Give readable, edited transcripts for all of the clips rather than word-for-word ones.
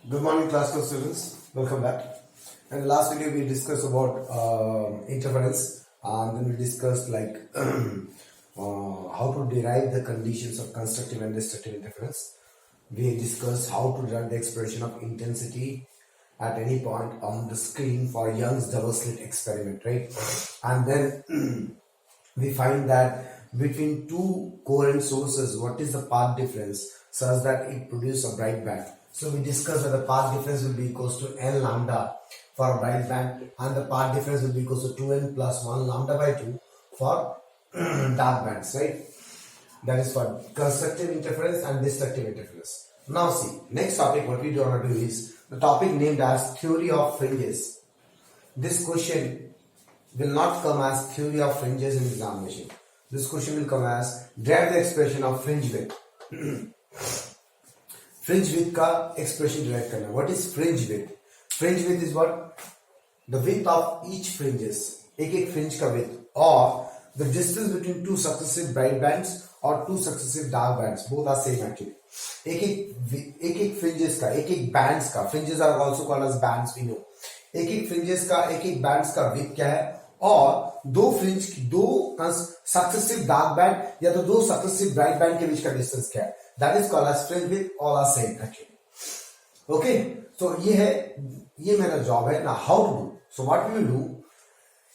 Good morning, class 2 students. Welcome back. In the last video, we discussed about interference, and then we discussed like how to derive the conditions of constructive and destructive interference. We discussed how to derive the expression of intensity at any point on the screen for Young's double slit experiment, right? And then we find that between two coherent sources, what is the path difference such that it produces a bright band. So we discussed that the path difference will be equals to n lambda for a bright band, and the path difference will be equals to 2n plus 1 lambda by 2 for dark bands, right? That is for constructive interference and destructive interference. Now see, next topic what we want to do is the topic named as theory of fringes. This question will not come as theory of fringes in examination. This question will come as derive the expression of fringe width. Fringe width का expression derive करना. What is fringe width? Fringe width is what? The width of each fringes. एक fringe का width, or the distance between two successive bright bands or two successive dark bands. Both are same actually. एक fringes का, एक bands का. Fringes are also called as bands, we know. एक fringes का, एक bands का width क्या है? और दो फ्रिंज की दो सक्सेसिव डार्क बैंड या तो दो सक्सेसिव ब्राइट बैंड के बीच का डिस्टेंस क्या है, that is called as fringe width, all are same actually. Okay, so ये मेरा जॉब है ना. How to do? So what we will do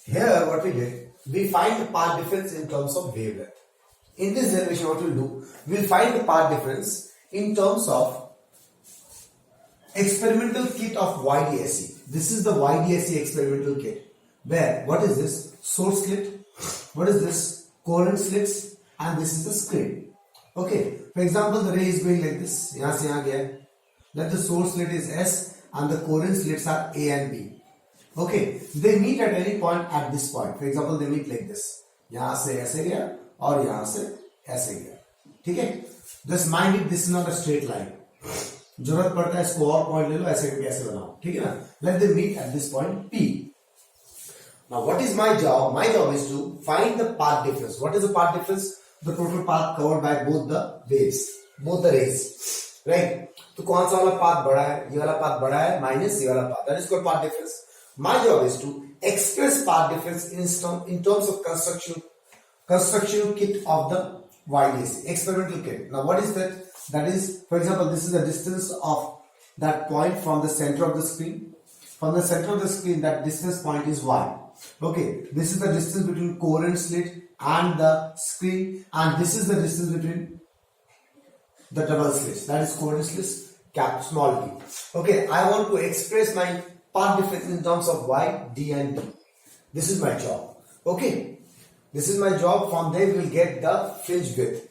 here, what we did, we find the path difference in terms of wavelength. In this derivation what we will do, we will find the path difference in terms of experimental kit of YDSE. This is the YDSE experimental kit. Where what is this? Source slit. What is this? Coherent slits, and this is the screen. Okay. For example, the ray is going like this. यहाँ से यहाँ गया. Let the source slit is S and the coherent slits are A and B. Okay. They meet at any point at this point. For example, they meet like this. यहाँ से ऐसे गया और यहाँ से ऐसे गया. ठीक है? Just mind it. This is not a straight line. जरूरत पड़ता है इसको और पॉइंट ले लो, ऐसे करके ऐसे बनाओ. ठीक है ना? Let them meet at this point P. Now, what is my job? My job is to find the path difference. What is the path difference? The total path covered by both the waves, both the rays, right? तो कौन सा वाला path बड़ा है? ये वाला path बड़ा है minus ये वाला path. That is called path difference. My job is to express path difference in terms of construction kit of the YDSE experimental kit. Now, what is that? That is, for example, this is the distance of that point from the center of the screen. From the center of the screen, that distance point is y. Okay, this is the distance between coherent slit and the screen, and this is the distance between the double slits. That is coherent slits, cap small d. Okay, I want to express my path difference in terms of y, d, and d. This is my job. Okay, this is my job. From there, we will get the fringe width.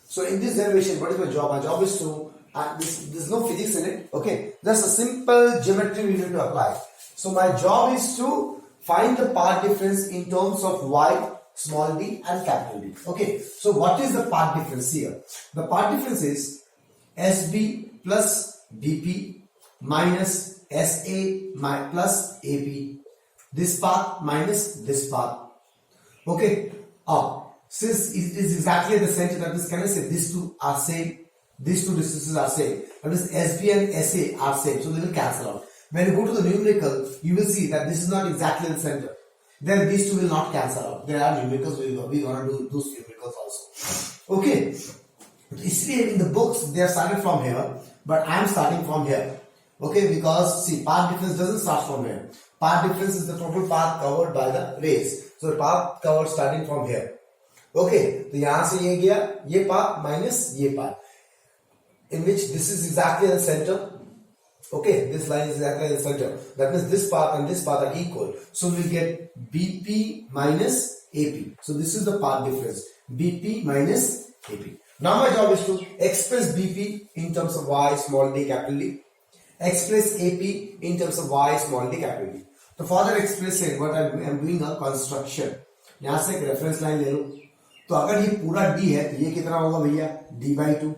So in this derivation, what is my job? My job is to there's no physics in it. Okay, just a simple geometry we need to apply. So my job is to find the path difference in terms of y, small d, and capital D. Okay, so what is the path difference here? The path difference is SB plus BP minus SA plus AP. This path minus this path. Okay, since it is exactly the center, that is, can I say these two are same? These two distances are same. That is, SB and SA are same, so they will cancel out. When you go to the numerical, you will see that this is not exactly the center. Then these two will not cancel out. There are numericals, we gonna do those numericals also. Okay. इसलिए in the books they are started from here, but I am starting from here. Okay, because see, path difference doesn't start from here. Path difference is the total path covered by the rays. So the path covered starting from here. Okay, तो यहाँ से ये गया, ये path minus ये path, in which this is exactly the center. Okay, this line is exactly the center. That means this path and this path are equal. So we get BP minus AP. So this is the path difference. BP minus AP. Now my job is to express BP in terms of y, small d, capital D. Express AP in terms of y, small d, capital D. To further express it, what I am doing a construction. यहाँ से एक reference line ले लो. तो अगर ये पूरा D है, तो ये कितना होगा भैया? D by 2.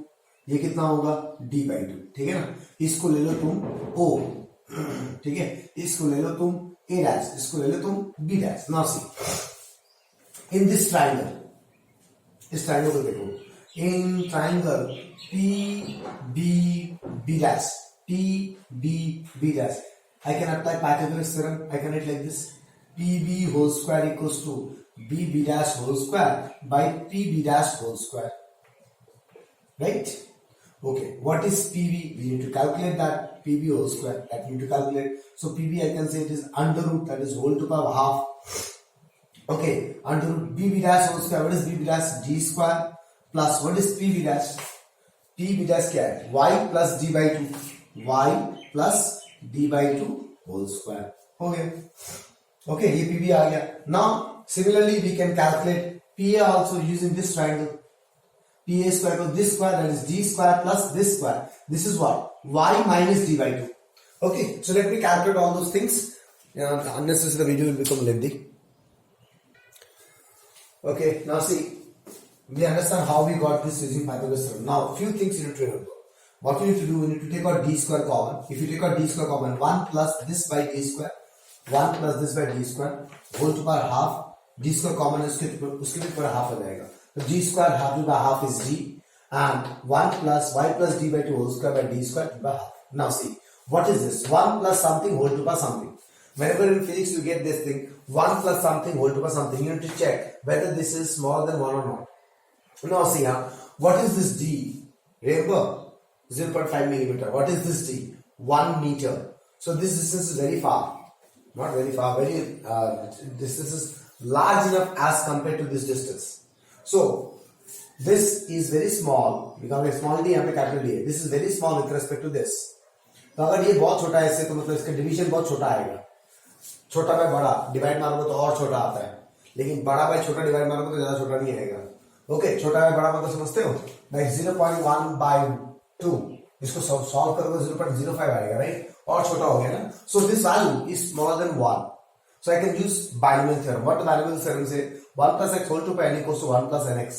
ये कितना होगा? D by 2. ठीक है ना? इसको ले लो तुम O. ठीक है? इसको ले लो तुम A dash. इसको ले लो तुम B dash. Now see, in this triangle, इस triangle को देखो. In triangle P B B dash. P B B dash. I can apply Pythagoras theorem. I can write like this: PB whole square equals to BB dash whole square by PB dash whole square. Right? Okay. What is PB? We need to calculate that. PB whole square. That we need to calculate. So PB, I can say it is under root, that is whole to the power half. Okay. Under root BB dash whole square. What is BB dash? D square plus what is PB dash? PB dash क्या है? Y plus D by 2. Y plus D by 2 whole square. Okay. Okay, ये PB आ गया. Now, similarly, we can calculate PA also using this triangle. PA square equals this square, that is D square plus this square. This is what? Y minus D by 2. Okay, so let me calculate all those things. Unnecessary, the video will become lengthy. Okay, now see, we understand how we got this using Pythagoras theorem. Now, few things you need to remember. What you need to do, you need to take out D square common. If you take out D square common, 1 plus this by D square, 1 plus this by D square, whole to power half, D square common है उसके भी पूरा half आ जाएगा. So D square half by half is D, and 1 plus Y plus D by 2 whole square by D square by half. Now see, what is this? 1 plus something whole to power something. Whenever in physics you get this thing, 1 plus something whole to power something, you need to check whether this is smaller than 1 or not. Now see, what is this D? Remember, 0.5 millimeter. What is this D? 1 meter. So this distance is very far. Not very far, very distance is large enough as compared to this distance. So this is very small because small d यहाँ पे capital D है. This is very small with respect to this. तो अगर ये बहुत छोटा है इससे तो मतलब इसका डिवीजन बहुत छोटा आएगा. छोटा बाय बड़ा डिवाइड मारोगे तो और छोटा आता है, लेकिन बड़ा बाय छोटा डिवाइड मारोगे तो ज्यादा छोटा नहीं आएगा. ओके, छोटा बाय बड़ा मतलब समझते हो? लाइक 0.1 by 2 इसको सॉल्व करोगे 0.05 आएगा, राइट? और छोटा हो गया ना. So this value is smaller than 1. So I can use binomial theorem. What the binomial theorem say? 1 plus x whole to power n equals to 1 plus nx.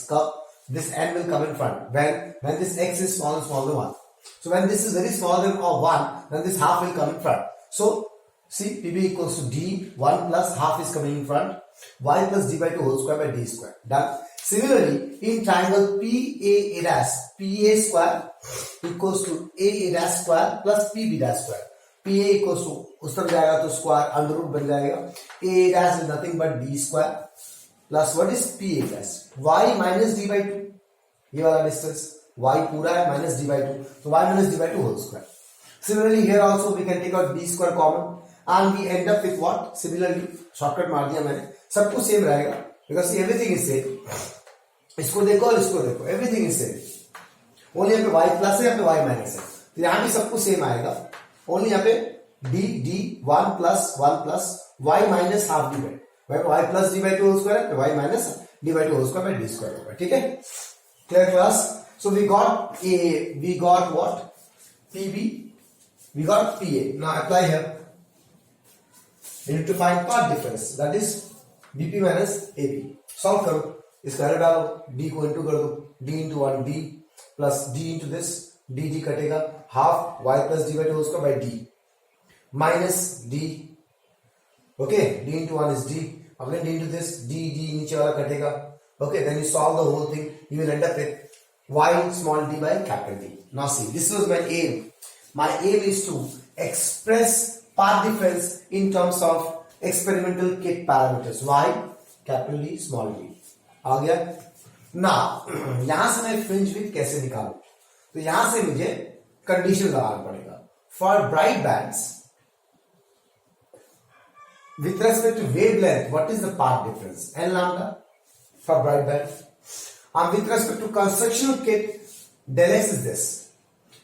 This n will come in front. When this x is smaller than 1. So when this is very small than 1, then this half will come in front. So see, PB equals to D, 1 plus half is coming in front. Y plus D by 2 whole square by D square. Done. Similarly, in triangle PA dash, PA square equals to AA dash square plus PB dash square. PA equals to उस तरफ जाएगा तो square under root बन जाएगा. A dash is nothing but D square plus what is PA dash? Y minus D by 2. ये वाला distance y पूरा है minus D by 2. तो y minus D by 2 whole square. Similarly, here also we can take out D square common and we end up with what? Similarly, shortcut मार दिया मैंने. सब कुछ सेम रहेगा because everything is same. इसको देखो और इसको देखो, everything is same. ओनली यहाँ पे y प्लस है, यहाँ पे y माइनस है, तो यहाँ भी सब कुछ सेम आएगा. ओनली यहाँ पे d 1 plus y minus half d by y plus d by 2 whole square, y minus d by 2 whole square by d square होगा. ठीक है, clear class? So we got what? PB, we got PA. Now apply here. We need to find part difference, that is BP minus AP. Solve करो, इसका value डालो, d को into कर दो, d into 1 d plus d into this, d कटेगा, half y plus d by 2 whole square by d minus d. Okay, d into 1 is d. Again d into this, d नीचे वाला कटेगा. Okay, then you solve the whole thing. You will end up with y small d by capital D. Now see, this was my aim. My aim is to express path difference in terms of experimental kit parameters. Y capital D small d. आ गया? Now, यहां से मैं fringe width कैसे निकालूं? तो यहां से मुझे कंडीशन लगाना पड़ेगा. For bright bands, with respect to wavelength, what is the path difference? N lambda for bright band. And with respect to constructional kit, del x is this.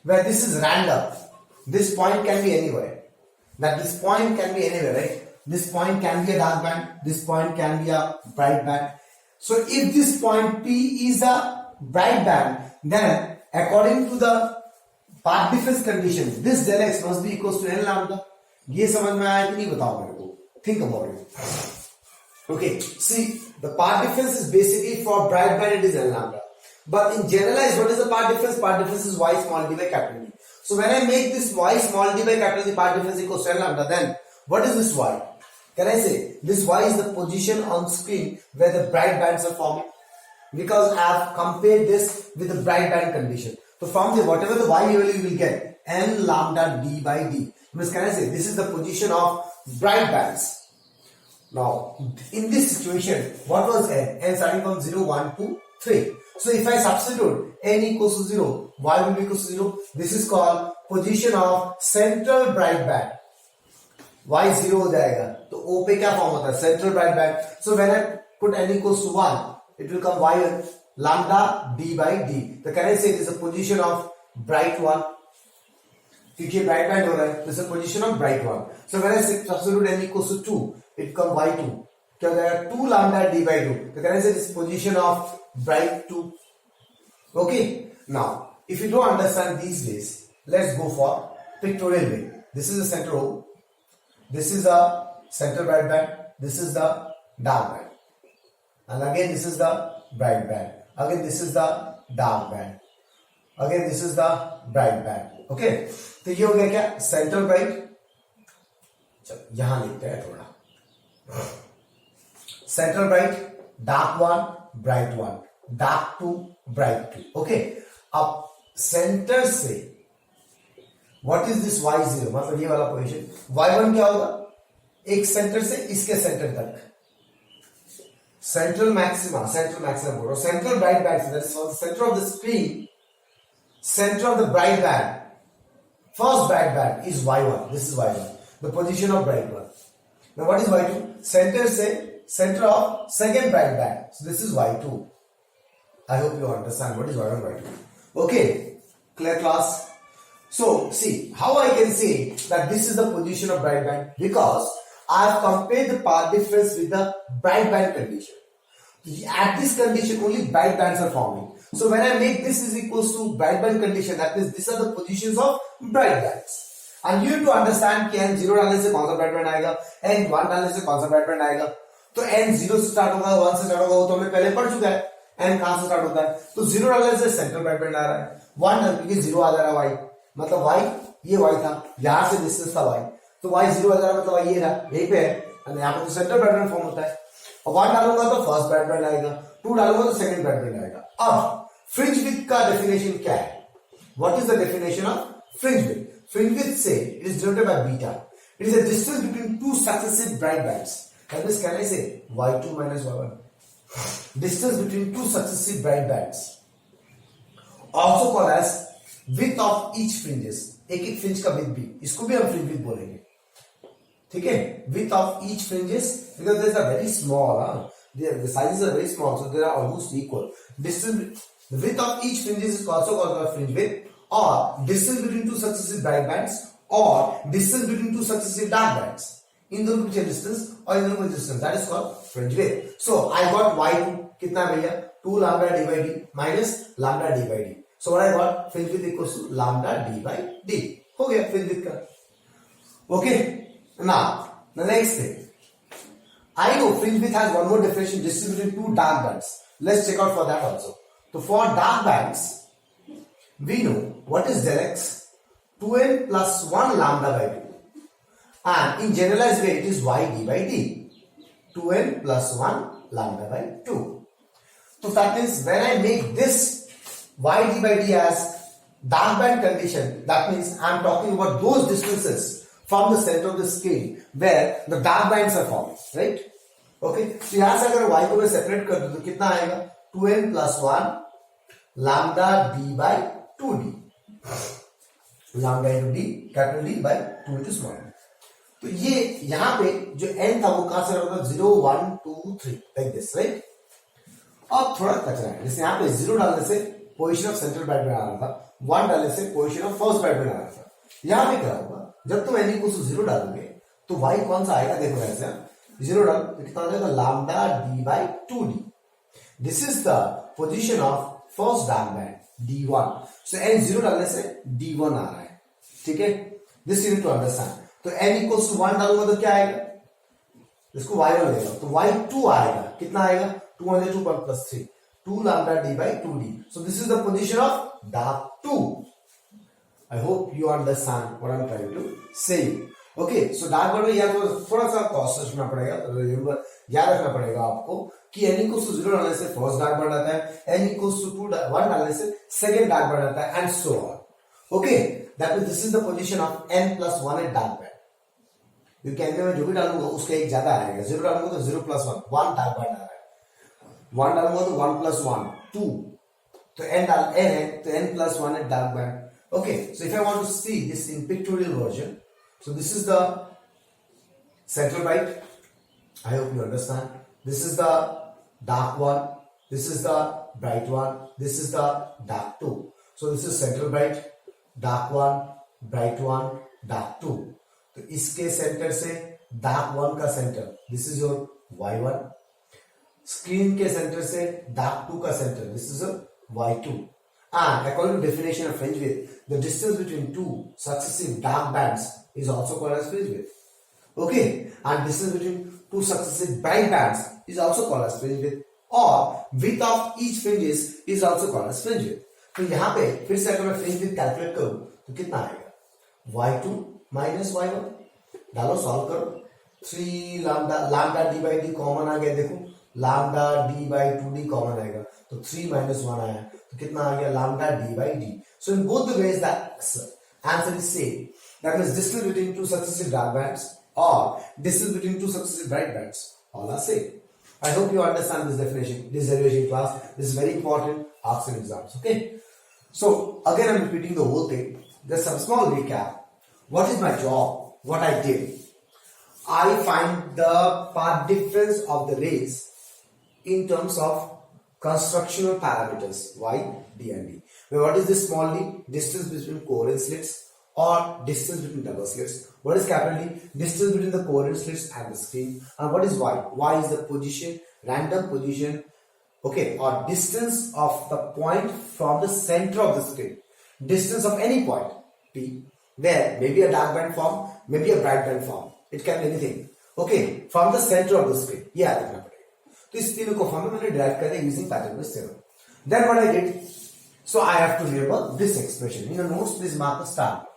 Where this is random. This point can be anywhere. That this point can be anywhere, right? This point can be a dark band. This point can be a bright band. So if this point P is a bright band, then according to the path difference condition, this del x must be equals to n lambda. ये समझ में आया कि नहीं बताओ मेरे को. Think about it. Okay, see, the path difference is basically for bright band it is n lambda. But in generalized, what is the path difference? Path difference is y small d by capital D. So when I make this y small d by capital D path difference equals to n lambda, then what is this y? Can I say this y is the position on screen where the bright bands are forming? Because I have compared this with the bright band condition. So from there, whatever the y value you will get, n lambda d by d. Means can I say this is the position of bright bands. Now, in this situation, what was n? N starting from 0, 1, 2, 3. So if I substitute n equals to 0, y will be equals to 0. This is called position of central bright band. y 0 हो जाएगा तो o पे क्या form होता है? Central bright band. So when I put n equals to 1, it will come y lambda d by d. So can I say it is a position of bright one? क्योंकि bright band हो रहा है, this is position of bright one. So when I substitute n equals to 2, it come y2. क्या हो जाएगा? 2 lambda d by 2. तो can I say this position of bright 2. Okay, now if you don't understand these ways, let's go for pictorial way. This is the centre O, this is the central bright band, this is the dark band, and again this is the bright band, again this is the dark band, again this is the bright band. ओके, तो ये हो गया क्या? Central bright. चलो यहां लिखते हैं थोड़ा. Central bright, dark one, bright one, dark two, bright two. Okay, अब सेंटर से व्हाट इज दिस y0, मतलब ये वाला पोजीशन. y1 क्या होगा? एक सेंटर से इसके सेंटर तक, सेंट्रल मैक्सिमा बोल रहा हूं. Central bright band, that is centre of the screen, center of the bright band, first bright band is y1. This is y1, the position of bright one. Now what is y2? Center of second bright band. So this is y2. I hope you understand what is y1, y2. Okay, clear class? So see how I can say that this is the position of bright band, because I have compared the path difference with the bright band condition. At this condition only bright bands are forming. So when I make this is equals to bright band condition, that means these are the positions of bright bands. And you need to understand कि n0 डालने से कौन सा bright band आएगा, n1 डालने से कौन सा bright band आएगा. तो n0 से स्टार्ट होगा, 1 से स्टार्ट होगा, वो तो हमें पहले पढ़ चुका है. n कहां से स्टार्ट होता है? तो 0 डालने से सेंट्रल ब्राइट बैंड आ रहा है. 1 डाल क्योंकि 0 आ जा रहा है y, मतलब y ये y था, यहां से डिस्टेंस था y, तो y 0 आ जा रहा है, मतलब y ये रहा, यहीं पे है. और यहाँ पे तो सेंट्रल ब्राइट बैंड फॉर्म होता है. और 1 डालूंगा तो फर्स्ट ब्राइट बैंड आएगा, 2 डालूंगा तो सेकंड ब्राइट बैंड आएगा. अब फ्रिंज विड्थ का डेफिनेशन क्या है? What is the definition of fringe width? Fringe width से it is denoted by beta. It is a distance between two successive bright bands. That means can I say y2 minus y1, distance between two successive bright bands, also called as width of each fringes. एक fringe का width भी, इसको भी हम fringe width बोलेंगे. ठीक है, width of each fringes, because they are very small, the sizes are very small, so they are almost equal. Distance, the width of each fringes is also called the fringe width, or distance between two successive bright bands, or distance between two successive dark bands. इन दोनों के distance और इन दोनों के distance, that is called fringe width. So I got y2 कितना भैया? 2 lambda d by d minus lambda d by d. So what I got? Fringe width equals to lambda d by d. हो गया fringe width का. Okay. Now the next thing, I know fringe width has one more definition, distance between two dark bands. Let's check out for that also. So for dark bands, we know what is del x, 2n plus 1 lambda by 2. And in generalized way, it is y d by d, 2n plus 1 lambda by 2. So that means when I make this y d by d as dark band condition, that means I am talking about those distances from the center of the screen where the dark bands are formed, right? Okay. So यहाँ से अगर y को मैं separate कर दूं तो कितना आएगा? 2n plus 1 lambda d by 2d. Lambda into d, capital D by 2 into small d. तो ये यहां पे जो n था वो कहां से होगा? 0 1 2 3 लाइक दिस, राइट? अब थोड़ा कचरा है, जैसे यहां पे 0 डालने से position of central bright band आ रहा था, 1 डालने से position of first bright band आ रहा था. यहां पे क्या होगा? जब तुम n इक्वल टू 0 डालोगे तो y कौन सा आएगा? देखो ऐसे 0 डालो तो कितना आएगा? Lambda d by 2d. This is the position of first dark band d1. So n 0 डालने से d1 आ रहा है. ठीक है, this you need to understand. तो n इक्वल्स टू 1 डालूंगा तो क्या आएगा? इसको y1 लेगा तो y2 आएगा. कितना आएगा? 2 on 2 plus 3, 2 lambda d by 2d. So this is the position of dark 2. I hope you understand what I'm trying to say. Okay, so dark border में यार थोड़ा सा कॉस्ट रखना पड़ेगा, रिमेंबर याद रखना पड़ेगा आपको कि n इक्वल्स टू 0 डालने से फर्स्ट डार्क बॉर्डर आता है, n इक्वल्स टू 1 डालने से सेकंड डार्क बॉर्डर आता है, and so on. Okay, that means this is the position of n plus 1 at dark band. क्योंकि n में जो भी डालूंगा उसका एक ज्यादा आएगा, 0 डालूंगा तो 0 प्लस 1 1 डार्क बैंड आ रहा है, 1 डालूंगा तो 1 प्लस 1 2, तो n है तो n plus 1 at dark band. Okay, so if I want to see this in pictorial version, so this is the central bright. I hope you understand. This is the dark one. This is the bright one. This is the dark two. So this is central bright, dark one, bright one, dark two. तो इसके centre से dark one का centre, this is your y1. Screen के centre से dark two का centre, this is your y2. And according to definition of fringe width, the distance between two successive dark bands is also called as fringe width. Okay, and distance between two successive bright bands is also called as fringe width, or width of each fringes is also called as fringe width. तो यहाँ पे फिर से अगर मैं fringe width calculate करूँ तो कितना आएगा? y2 minus y1, डालो सॉल्व करो, 3 lambda d by d common आ गया, देखो lambda d by 2d common आएगा, तो 3 minus 1 आया, तो कितना आ गया? lambda d by d. So in both the ways that answer is same. That means distance between two successive dark bands or distance between two successive bright bands, all are same. I hope you understand this definition, this derivation class. This is very important, ask in exams. Okay. So again, I'm repeating the whole thing. There's some small recap. What is my job? What I did? I find the path difference of the rays in terms of constructional parameters y, d and d. Now what is this small d? Distance between coherent slits or distance between double slits. What is capital D? Distance between the coherent slits and the screen. And what is y? Y is the position, random position, okay, or distance of the point from the center of the screen. Distance of any point P, where maybe a dark band form, maybe a bright band form. It can be anything. Okay, from the center of the screen. ये याद रखना पड़ेगा. तो इस तीनों को form में मैंने डिराइव कर दिया using Pythagoras theorem. Then what I did? So I have to remember this expression. In your notes, please mark a star.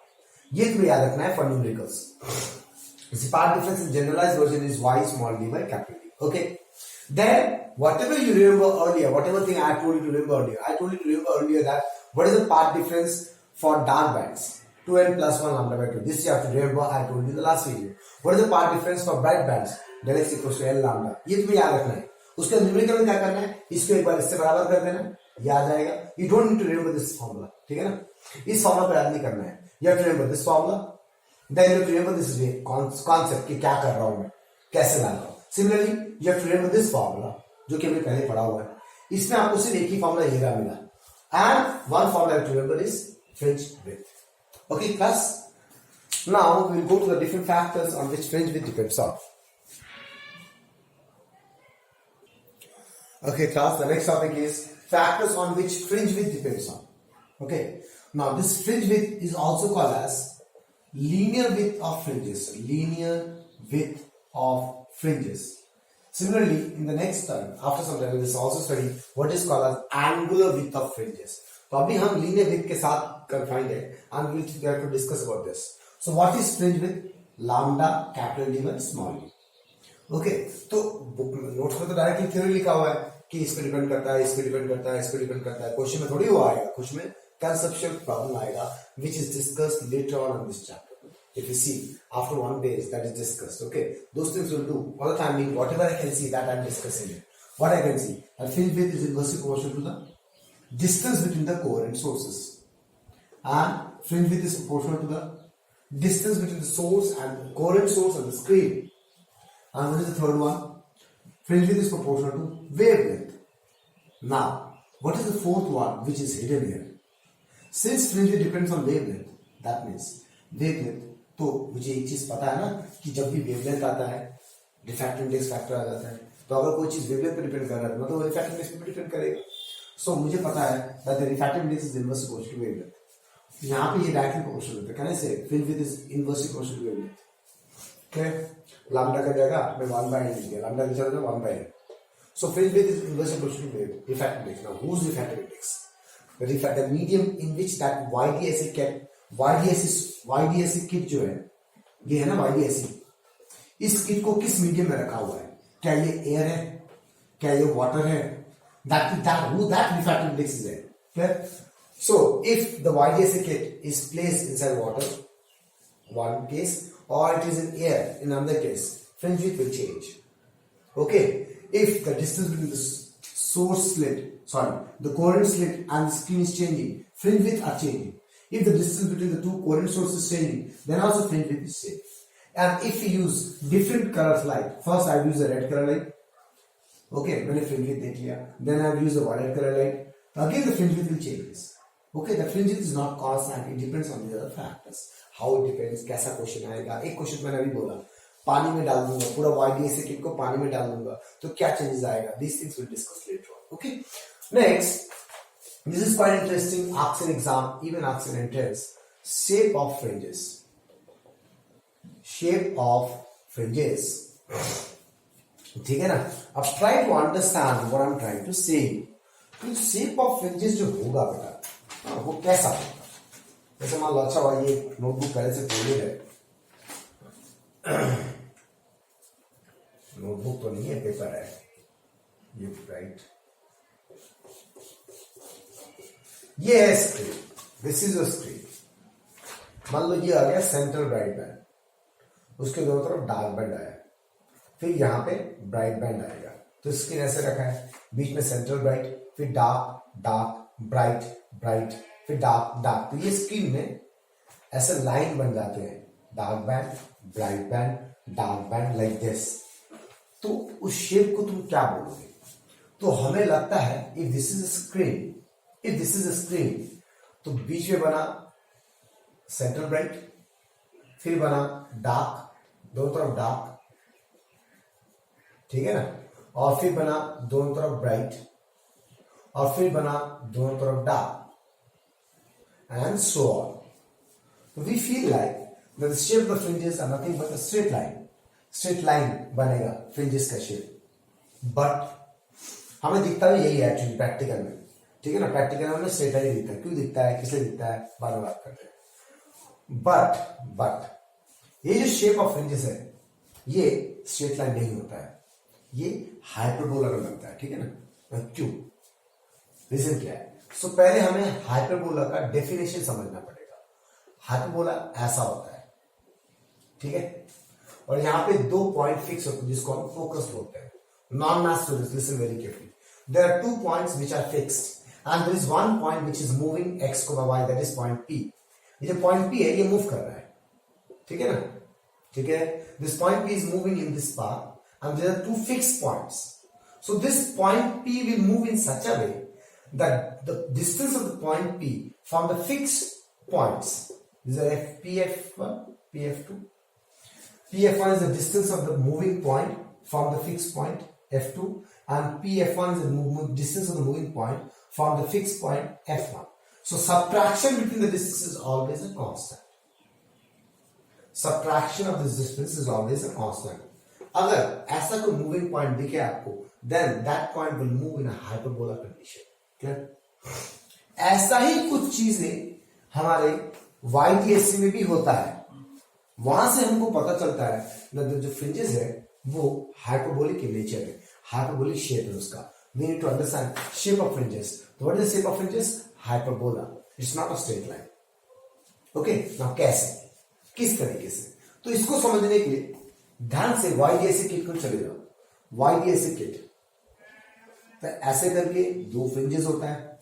ये तुम्हें याद रखना है for numericals. The part difference in generalized version is y small d by capital D. Okay. Then whatever you remember earlier, whatever thing I told you to remember earlier, I told you to remember earlier that what is the part difference for dark bands? 2n plus 1 lambda by 2. This you have to remember. I told you in the last video. What is the part difference for bright bands? Del x equals to l lambda. ये तुम्हें याद रखना है. उसके numerical में क्या करना है? इसको एक बार इससे बराबर कर देना, याद आएगा. You don't need to remember this formula. ठीक है ना? इस फॉर्मूला पर याद नहीं करना है. You have to remember this formula. Then you have to remember this concept कि क्या कर रहा हूं मैं, कैसे ला रहा हूं. Similarly, you have to remember this formula जो कि हमने पहले पढ़ा हुआ है. इसमें आपको सिर्फ एक ही फॉर्मूला ये मिला. And one formula you have to remember is fringe width. Okay, class. Now we will go to the different factors on which fringe width depends on. Okay, class. The next topic is factors on which fringe width depends on. Okay. Now this fringe width is also called as linear width of fringes. Linear width of fringes. Similarly, in the next time, after some time, we will also study what is called as angular width of fringes. तो अभी हम linear width के साथ confined है, and we will have to discuss about this. So what is fringe width? Lambda capital D by small d. Okay, तो notes में तो directly theory लिखा हुआ है कि इस पे डिपेंड करता है, इस पे डिपेंड करता है, इस पे डिपेंड करता है. क्वेश्चन में थोड़ी हुआ आएगा, क्वेश्चन में conceptual problem आएगा, which is discussed later on in this chapter. If you see after one page that is discussed, okay, those things will do. For the time being, whatever I can see that I am discussing it. What I can see, that fringe width is inversely proportional to the distance between the coherent sources, and fringe width is proportional to the distance between the source and the coherent source and the screen. And what is the third one? Fringe width is proportional to wavelength. Now, what is the fourth one which is hidden here? Since fringe width depends on wavelength, that means wavelength. तो मुझे एक चीज पता है ना कि जब भी वेवलेंथ आता है रिफ्रैक्टिव इंडेक्स फैक्टर आ जाता है. तो अगर कोई चीज वेवलेंथ पे डिपेंड कर रहा है मतलब रिफ्रैक्टिव इंडेक्स पे डिपेंड करेगा. सो मुझे पता है that the refractive index is inversely proportional to wavelength. यहां पे ये डायरेक्टली प्रोपोर्शनल होता है. Can I say fringe width is inversely proportional to wavelength. Okay, lambda का जगह मैं 1/n लिख दिया, लैम्डा की जगह 1/n. So fringe width is inversely proportional to refractive index. Now whose refractive index? The medium in which that YDSA kit जो है ये है ना YDSE। इस किट को किस मीडियम में रखा हुआ है? क्या ये एयर है? क्या ये वाटर है? that refractive index is there. Clear? So if the YDSE kit is placed inside water, one case, or it is in air, in another case, fringe width will change. Okay, if the distance between the coherent slit and the screen is changing, fringe width are changing. If the distance between the two coherent sources is changing, then also fringe width is changing. And if we use different colors light, first I use the red color light. Okay, मैंने fringe width देख लिया. Then I use the violet color light. Again the fringe width will change. Okay, the fringe width is not constant. It depends on the other factors. How it depends, कैसा question आएगा. एक question मैंने अभी बोला, पानी में डाल दूंगा, पूरा YDSE किट को पानी में डाल दूंगा, तो क्या चेंजेस आएगा. These things we'll discuss later on. Okay. Next, this is quite interesting. Asks in exam, even asks in entrance. Shape of fringes. Shape of fringes. ठीक है ना. अब try to understand what I'm trying to say. तो shape of fringes जो होगा बेटा, वो कैसा होगा. जैसे मान लो, अच्छा भाई ये नोटबुक पहले से खोले है, नोटबुक तो नहीं है, पेपर है ये, राइट. ये है screen. This is a screen. मान लो ये आ गया सेंटर ब्राइट बैंड, उसके दोनों तरफ डार्क बैंड आया, फिर यहाँ पे ब्राइट बैंड आएगा. तो स्क्रीन ऐसे रखा है, बीच में सेंट्रल ब्राइट, फिर डार्क डार्क ब्राइट ब्राइट, फिर डार्क डार्क. तो ये स्क्रीन में ऐसे लाइन बन जाते हैं, dark band bright band dark band, like this. तो उस शेप को तुम क्या बोलोगे? तो हमें लगता है if this is screen, if this is screen, तो बीच में बना सेंट्रल ब्राइट, फिर बना डार्क, दोनों तरफ डार्क, ठीक है ना, और फिर बना दोनों तरफ ब्राइट, और फिर बना दोनों तरफ dark, and so on. So we feel like that the shape of the fringes are nothing but a straight line. Straight line बनेगा fringes का shape. But हमें दिखता है यही है एक्चुअली प्रैक्टिकल में, ठीक है ना. प्रैक्टिकल में स्ट्रेट लाइन दिखता है. क्यों दिखता है, किसलिए दिखता है, बाद में बात करते हैं. बट ये जो शेप ऑफ फ्रिंजेस है, ये स्ट्रेट लाइन नहीं होता है, ये हाइपरबोला में बनता है, ठीक है ना. क्यों? रीजन क्या है? सो पहले हमें हाइपरबोला का डेफिनेशन समझना पड़ेगा. हाइपरबोला ऐसा होता है, ठीक है, और यहां पे दो पॉइंट फिक्स होते हैं जिसको हम फोकस बोलते हैं. Non math students listen very carefully. There are 2 points which are fixed and there is one point which is moving x, y, that is point P. ये जो पॉइंट P है ये मूव कर रहा है, ठीक है ना. ठीक है, this point P is moving in this path and there are 2 fixed points. So this point P will move in such a way that the distance of the point P from the fixed points, these are PF1, PF2. PF1 is the distance of the moving point from the fixed point F2, and PF1 is the distance of the moving point from the fixed point F1. So subtraction between the distance is always a constant. Subtraction of this distance is always a constant. अगर ऐसा कोई moving point दिखे आपको, then that point will move in a hyperbola condition. ऐसा ही कुछ चीजें हमारे YDSE में भी होता है. वहां से हमको पता चलता है जो फ्रिंजेस है वो हाइपरबोलिक इन नेचर है, हाइपरबोलिक शेप है उसका. We need to understand shape of fringes. What is the shape of fringes? Hyperbola. It's not a straight line. Okay, now कैसे, किस तरीके से? तो इसको समझने के लिए ध्यान से YDSE किट को चले जाओ. YDSE किट तो ऐसे करके दो फ्रिंजेस होता है,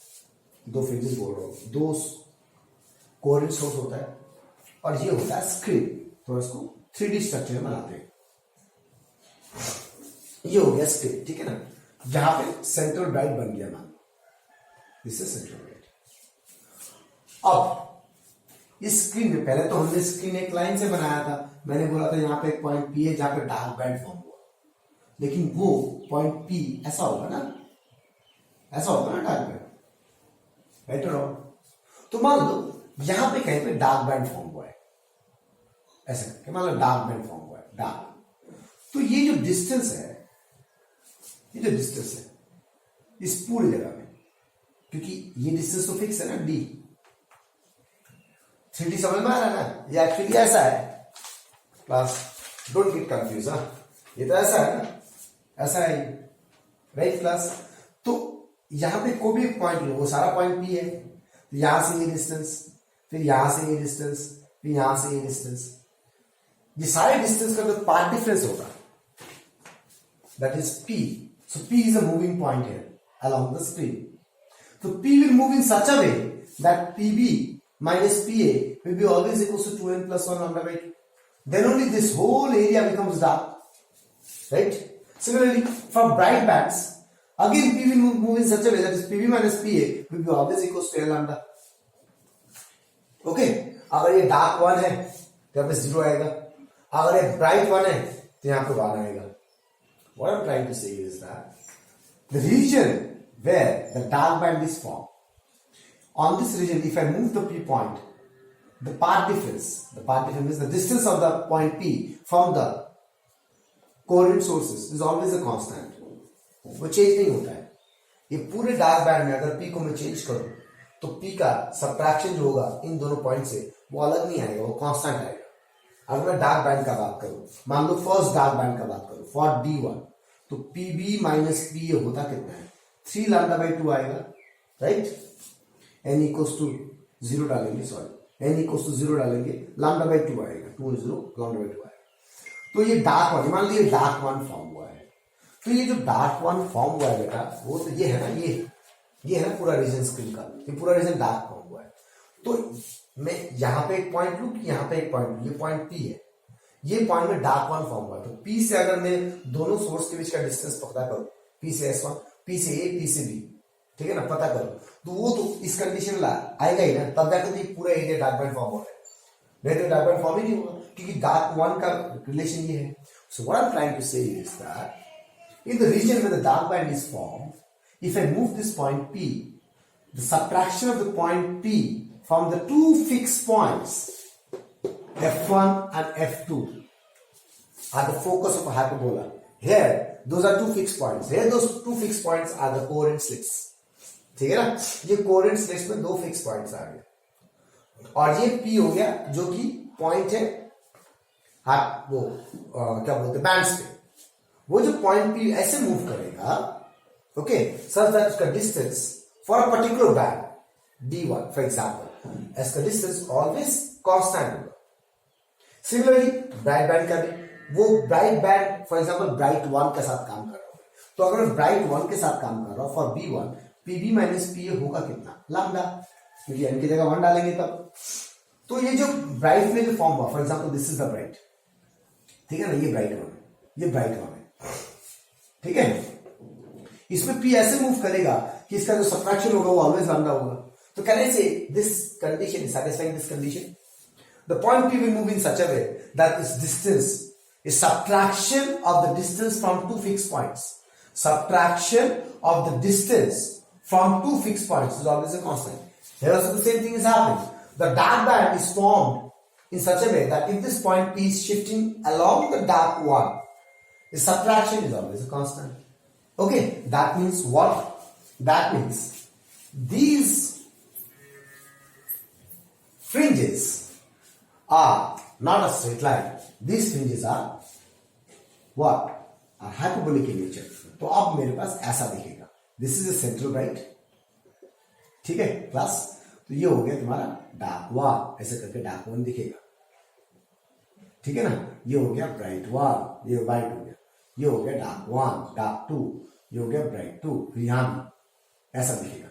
दो फ्रिंजेस बोल रहा हूं, दो कोहेरेंट सोर्स होता है, और ये होता है स्क्रीन. तो इसको 3D स्ट्रक्चर में बनाते हैं. ये हो गया स्क्रीन, ठीक है ना. जहां पे सेंट्रल ब्राइट बन गया मान, दिस इज सेंट्रल ब्राइट. अब इस स्क्रीन में पहले तो हमने स्क्रीन एक लाइन से बनाया था. मैंने बोला था यहां पे एक पॉइंट P है जहां पे डार्क बैंड फॉर्म हुआ, लेकिन वो पॉइंट P ऐसा होगा ना, ऐसा होगा ना डार्क बैंड, राइट और रॉन्ग. तो मान लो यहां पे कहीं पे डार्क बैंड फॉर्म हुआ है, ऐसा करके मान लो डार्क बैंड फॉर्म हुआ है, डार्क. तो ये जो डिस्टेंस है, ये जो डिस्टेंस है इस पूरी जगह में, क्योंकि ये डिस्टेंस तो फिक्स है ना, D. 3D समझ में आ रहा है ना. ये एक्चुअली ऐसा है, क्लास डोंट गेट कंफ्यूज। हाँ, ये तो ऐसा है ना, ऐसा है, राइट क्लास। तो यहां पे कोई भी पॉइंट लो, वो सारा पॉइंट पी है, तो यहां से ये डिस्टेंस, फिर यहां से ये डिस्टेंस, फिर यहां से ये डिस्टेंस, ये सारे डिस्टेंस का जो पार्ट डिफरेंस होगा that is P. So P is a moving point here along the screen. So P will move in such a way that PB minus PA will be always equal to 2n plus 1 lambda by 2. Then only this whole area becomes dark. Right? Similarly, for bright bands, again P will move in such a way that is PB minus PA will be always equal to n lambda. Okay? अगर ये dark one है तो यहाँ पे 0 आएगा, अगर ये bright one है तो यहाँ पे 1 आएगा. What I'm trying to say is that the region where the dark band is formed, on this region, if I move the P point, the path difference is the distance of the point P from the coordinate sources is always a constant. वो change नहीं होता है. ये पूरे dark band में अगर P को मैं चेंज करूं तो P का सब्ट्रैक्शन जो होगा इन दोनों पॉइंट से वो अलग नहीं आएगा, वो कांस्टेंट आएगा. अगर मैं डार्क बैंड का बात करूं, मान लो फर्स्ट डार्क बैंड का बात करूं फॉर D1, तो PB माइनस PA होता कितना है? 3 लैम्डा बाई 2 आएगा, राइट. n इक्वल्स टू 0 डालेंगे, सॉरी n इक्वल्स टू 0 डालेंगे, लैम्डा बाई 2 आएगा, 2 0 लैम्डा बाई 2 आएगा. तो ये डार्क वन, मान लीजिए डार्क वन फॉर्म हुआ है. तो ये जो डार्क वन फॉर्म हुआ है बेटा, वो तो ये है ना, ये है ना पूरा रीजन स्क्रीन का, ये पूरा रीजन डार्क फॉर्म हुआ है. तो मैं यहाँ पे एक पॉइंट लूं कि यहाँ पे एक पॉइंट लूं, ये पॉइंट P है, ये पॉइंट में डार्क वन फॉर्म हुआ है. तो P से अगर मैं दोनों सोर्स के बीच का डिस्टेंस पता करूं, P से S1, P से A, P से B, ठीक है ना, पता करो, तो वो तो इस कंडीशन ला आएगा ही ना, तब जाकर तो ये पूरा एरिया डार्क बैंड फॉर्म हो रहा है. नहीं तो डार्क बैंड फॉर्म ही नहीं होगा, क्योंकि डार्क वन का रिलेशन ये है. So what I am trying to say is that in the region where the dark band is formed, if I move this point P, the subtraction of the point P from the two fixed points F1 and F2 are the focus of a hyperbola. Here, those are two fixed points. Here, those two fixed points are the coherent slits. ठीक है ना, ये coherent slits में दो fixed points आ गए, और ये P हो गया जो कि पॉइंट है, हाँ वो क्या बोलते हैं बैंड्स पे. वो जो पॉइंट P ऐसे मूव करेगा, ओके, सच दैट उसका distance for a particular band D1 for example, इसका डिस्टेंस ऑलवेज कांस्टेंट होगा. सिमिलरली ब्राइट बैंड का भी, वो bright band for example bright one के साथ काम कर रहा हूं, तो अगर मैं ब्राइट वन के साथ काम कर रहा हूं for B1, PB minus PA होगा कितना? लैम्डा, क्योंकि n की जगह 1 डालेंगे तब. तो ये जो ब्राइट में जो फॉर्म हुआ, for example this is the bright, ठीक है ना, ये ब्राइट वन है, ये ब्राइट वन है, ठीक है. इसमें P ऐसे मूव करेगा कि इसका जो सब्ट्रैक्शन होगा वो ऑलवेज लैम्डा होगा. तो can I say this condition is satisfying this condition. The point P will move in such a way that its distance is subtraction of the distance from two fixed points. Subtraction of the distance from two fixed points is always a constant. Here also the same thing is happening. The dark band is formed in such a way that if this point P is shifting along the dark one, the subtraction is always a constant. Okay, that means what? That means these fringes are not a straight line. These fringes are what? Are hyperbolic in nature. तो अब मेरे पास ऐसा दिखेगा. This is a central bright. ठीक है class. तो ये हो गया तुम्हारा डार्क वन, ऐसे करके डार्क वन दिखेगा, ठीक है ना. ये हो गया ब्राइट वन, ये ब्राइट हो गया, ये हो गया डार्क वन, डार्क टू, ये हो गया ब्राइट टू, फिर यहां भी ऐसा दिखेगा.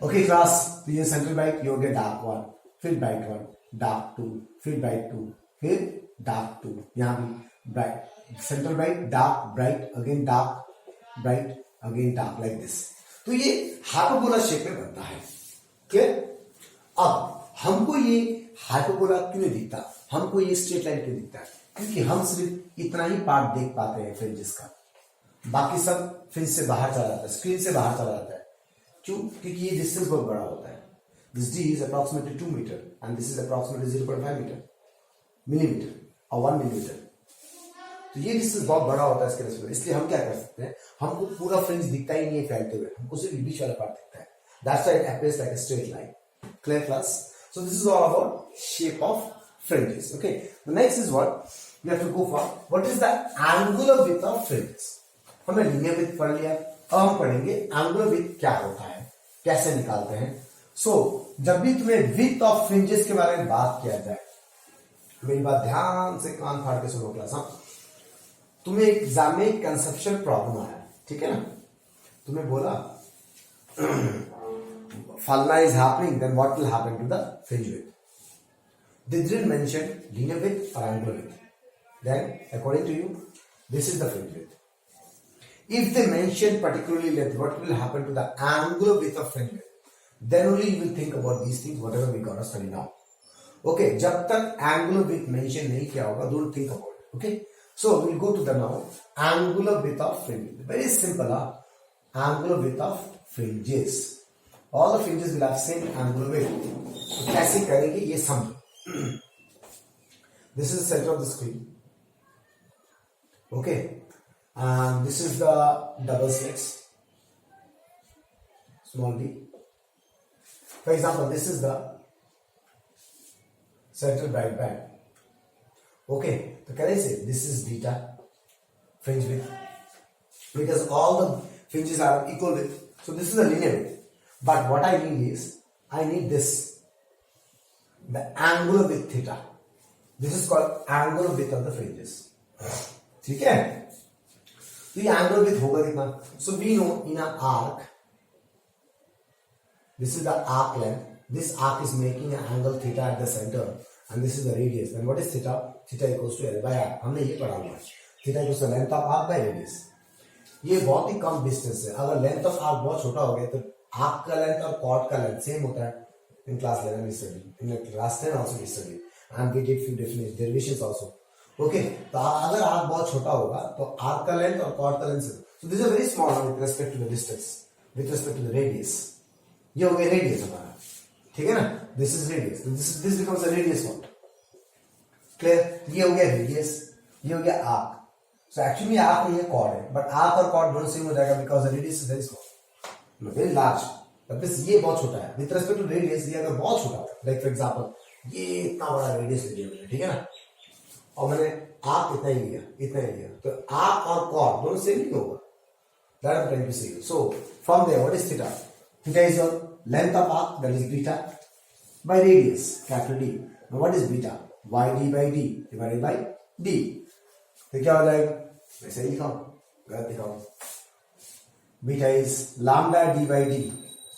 Okay class. तो ये सेंट्रल ब्राइट, ये हो गया डार्क वन, फिर ब्राइट वन, डार्क टू, फिर ब्राइट टू, फिर डार्क टू, यहां भी bright, central bright, dark, bright, again dark, bright, again dark, like this. तो ये हाइपरबोला शेप में बनता है. क्लियर. अब हमको ये हाइपरबोला क्यों नहीं दिखता, हमको ये स्ट्रेट लाइन क्यों दिखता है? क्योंकि हम सिर्फ इतना ही पार्ट देख पाते हैं फ्रिंजेस का, बाकी सब फ्रिंज से बाहर चला जाता है, स्क्रीन से बाहर चला जाता है. क्यों? क्योंकि ये डिस्टेंस बहुत बड़ा होता है. This D is approximately 2 meter and this is approximately 0.5 meter millimeter or 1 millimeter. तो ये डिस्टेंस बहुत बड़ा होता है इसके रेस्पेक्ट, इसलिए हम क्या कर सकते हैं, हमको पूरा फ्रिंज दिखता ही नहीं है फैलते हुए, हमको सिर्फ बीच वाला पार्ट दिखता है. That's why it appears like a straight line. Clear class? So this is all about shape of fringes. Okay, the next is what we have to go for. What is the angular width of fringes? हमने linear width पढ़ लिया, अब हम पढ़ेंगे angular width क्या होता है, कैसे निकालते हैं. So जब भी तुम्हें width of fringes के बारे में बात किया जाए, मेरी बात ध्यान से कान फाड़ के सुनो क्लास. हाँ, तुम्हें एग्जाम में कंसेप्चुअल प्रॉब्लम आया, ठीक है ना, तुम्हें बोला Falna is happening, then what will happen to the fringe width? They didn't mention linear width or angular width. Then, according to you, this is the fringe width. If they mention particularly length, what will happen to the angular width of fringe width? Then only you will think about these things, whatever we gonna study now. Okay, जब तक angular width mention नहीं किया होगा, don't think about it. Okay, so we'll go to the now angular width of fringe. Very simple, huh? Angular width of fringes. All the fringes will have same angular width. तो कैसे करेंगे ये समझो. This is the center of the screen. Okay, and this is the double slits. Small d. For example, this is the central bright band. Okay, so can I say this is beta fringe width? Because all the fringes are equal width. So this is the linear width. But what I need is, I need this, the angular width theta. This is called angular width of the fringes. ठीक है? तो ये angular width होगा कितना? So we know in an arc, this is the arc length. This arc is making an angle theta at the center, and this is the radius. Then what is theta? Theta equals to L by R. हमने ये पढ़ा हुआ है. Theta equals to length of arc by radius. ये बहुत ही कम distance है. अगर length of arc बहुत छोटा हो गया तो आर्क का लेंथ और कॉर्ड का लेंथ सेम होता है. In class 11 we studied. In class 10 also we studied. And we did few derivations also. Okay, तो अगर आर्क बहुत छोटा होगा तो आर्क का लेंथ और कॉर्ड का लेंथ से. So this is a very small one with respect to the distance, with respect to the radius. ये हो गया रेडियस हमारा, ठीक है ना. This is radius. This becomes a radius one. Clear? ये हो गया रेडियस, ये हो गया आर्क. So actually आर्क नहीं है, कॉर्ड है, but आर्क और कॉर्ड दोनों सेम हो जाएगा because the radius is very small, very large. But this ये बहुत छोटा है. With respect to radius, ये अगर बहुत छोटा है, like for example, ये इतना बड़ा रेडियस ले लिया मैंने, ठीक है ना, और मैंने आर्क इतना ही लिया, तो आर्क और कॉर्ड दोनों सेम नहीं होगा. That I'm trying to say. So from there, what is theta? Theta is your length of arc, that is beta, by radius, capital D. Now what is beta? YD by D divided by D. तो क्या हो जाएगा? वैसे ही लिखाओ, गलत लिखाओ. Beta is lambda D by D.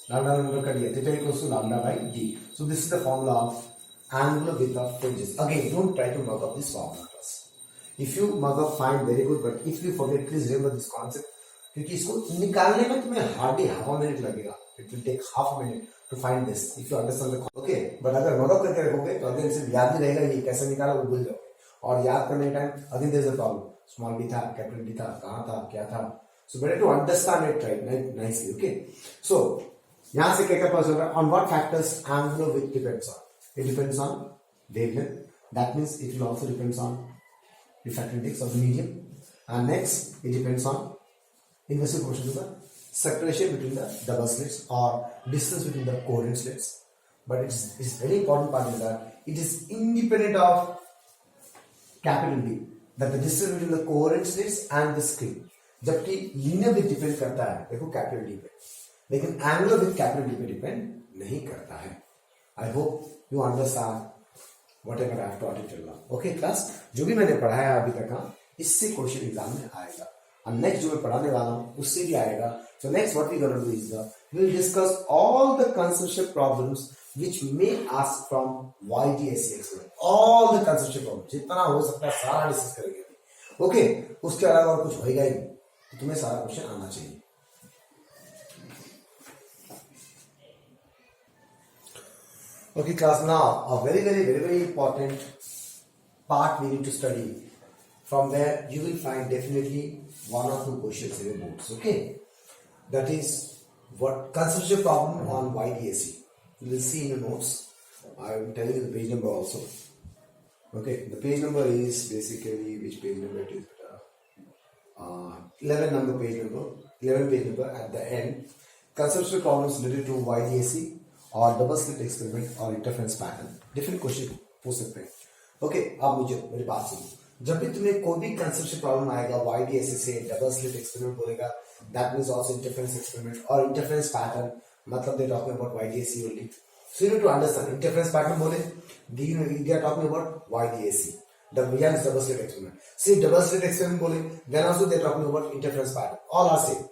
Lambda number कर दिया. Theta equals to lambda by D. So this is the formula of angular width of fringes. Again, don't try to mug up this formula class. If you mug up, fine, very good. But if you forget, please remember this concept. क्योंकि इसको निकालने में तुम्हें hardly half a minute लगेगा. It will take half a minute to find this if you understand the concept. Okay, but अगर mug up करके रखोगे तो अगेन सिर्फ याद नहीं रहेगा ये कैसे निकाला, वो भूल जाओगे. और याद करने time again there is a problem. Small D था, कैपिटल डी था, कहाँ था, क्या था. So better to understand it right nicely. Okay, so यहाँ से क्या पता चल रहा है? On what factors angular width depends on? It depends on wavelength. That means it will also depends on refractive index of the medium. And next, it depends on inversely proportional to the separation between the double slits or distance between the coherent slits. But it's very important part is that it is independent of capital D, that the distance between the coherent slits and the screen. जबकि linear width depend करता है देखो capital D पे, लेकिन angular width capital D पे depend नहीं करता है. आई hope you understand what ever I have taught it till now. Okay class, जो भी मैंने पढ़ाया अभी तक इससे क्वेश्चन एग्जाम में आएगा, और नेक्स्ट जो मैं पढ़ाने वाला हूँ उससे भी आएगा. So next what we're going to do is we will discuss all the conceptual problems which may ask from YDSC experiment. All the conceptual problems जितना हो सकता है सारा डिस्कस करेंगे. ओके, उसके अलावा और कुछ होएगा ही नहीं, तो तुम्हें सारा क्वेश्चन आना चाहिए. Okay class, now a very important part we need to study. From there you will find definitely one or two questions in your books. Okay, that is what conceptual problem on YDSC. You will see in your notes. I will tell you the page number also. Okay, the page number is basically which page number it is? 11 page number at the end. Conceptual problems related to YDSC or double slit experiment or interference pattern. Different question पूछ सकते हैं. Okay, अब मुझे मेरी बात सुनो, जब भी तुम्हें कोई भी कंसेप्शन प्रॉब्लम आएगा YDSC से, डबल स्लिट एक्सपेरिमेंट बोलेगा, that means also interference experiment और इंटरफेरेंस पैटर्न, मतलब they talking about YDSC only. So you need to understand interference pattern बोले, they are talking about YDSC. The VN is double slit experiment. See double slit experiment बोले, then also they are talking about interference pattern. All are same.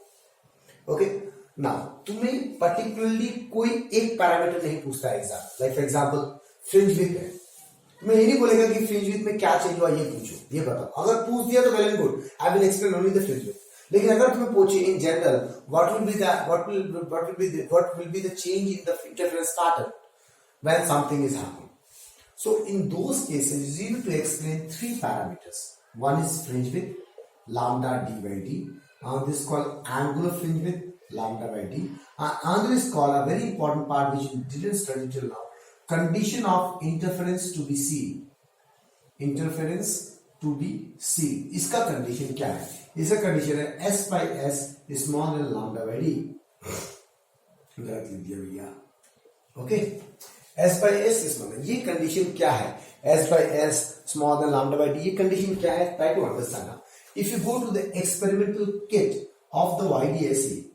Okay. Now तुम्हें particularly कोई एक parameter नहीं पूछता है exam. Like for example fringe width है, तुम्हें ये नहीं बोलेगा कि fringe width में क्या चेंज हुआ ये पूछो, ये बताओ. अगर पूछ दिया तो well and good. I will explain only the fringe width. लेकिन अगर तुम्हें पूछे in general what will be the change in the interference pattern when something is happening. So in those cases you need to explain three parameters. One is fringe width, lambda d by d. This is called angular fringe width, lambda by d. Another is called a very important part which you didn't study till now. Condition of interference to be seen. Interference to be seen. इसका condition क्या है? इसका condition है s by s is smaller than lambda by d. गलत लिख दिया भैया. Okay. S by S is smaller. ये condition क्या है? S by S smaller than lambda by d. ये condition क्या है? Try to understand. If you go to the experimental kit of the YDSC,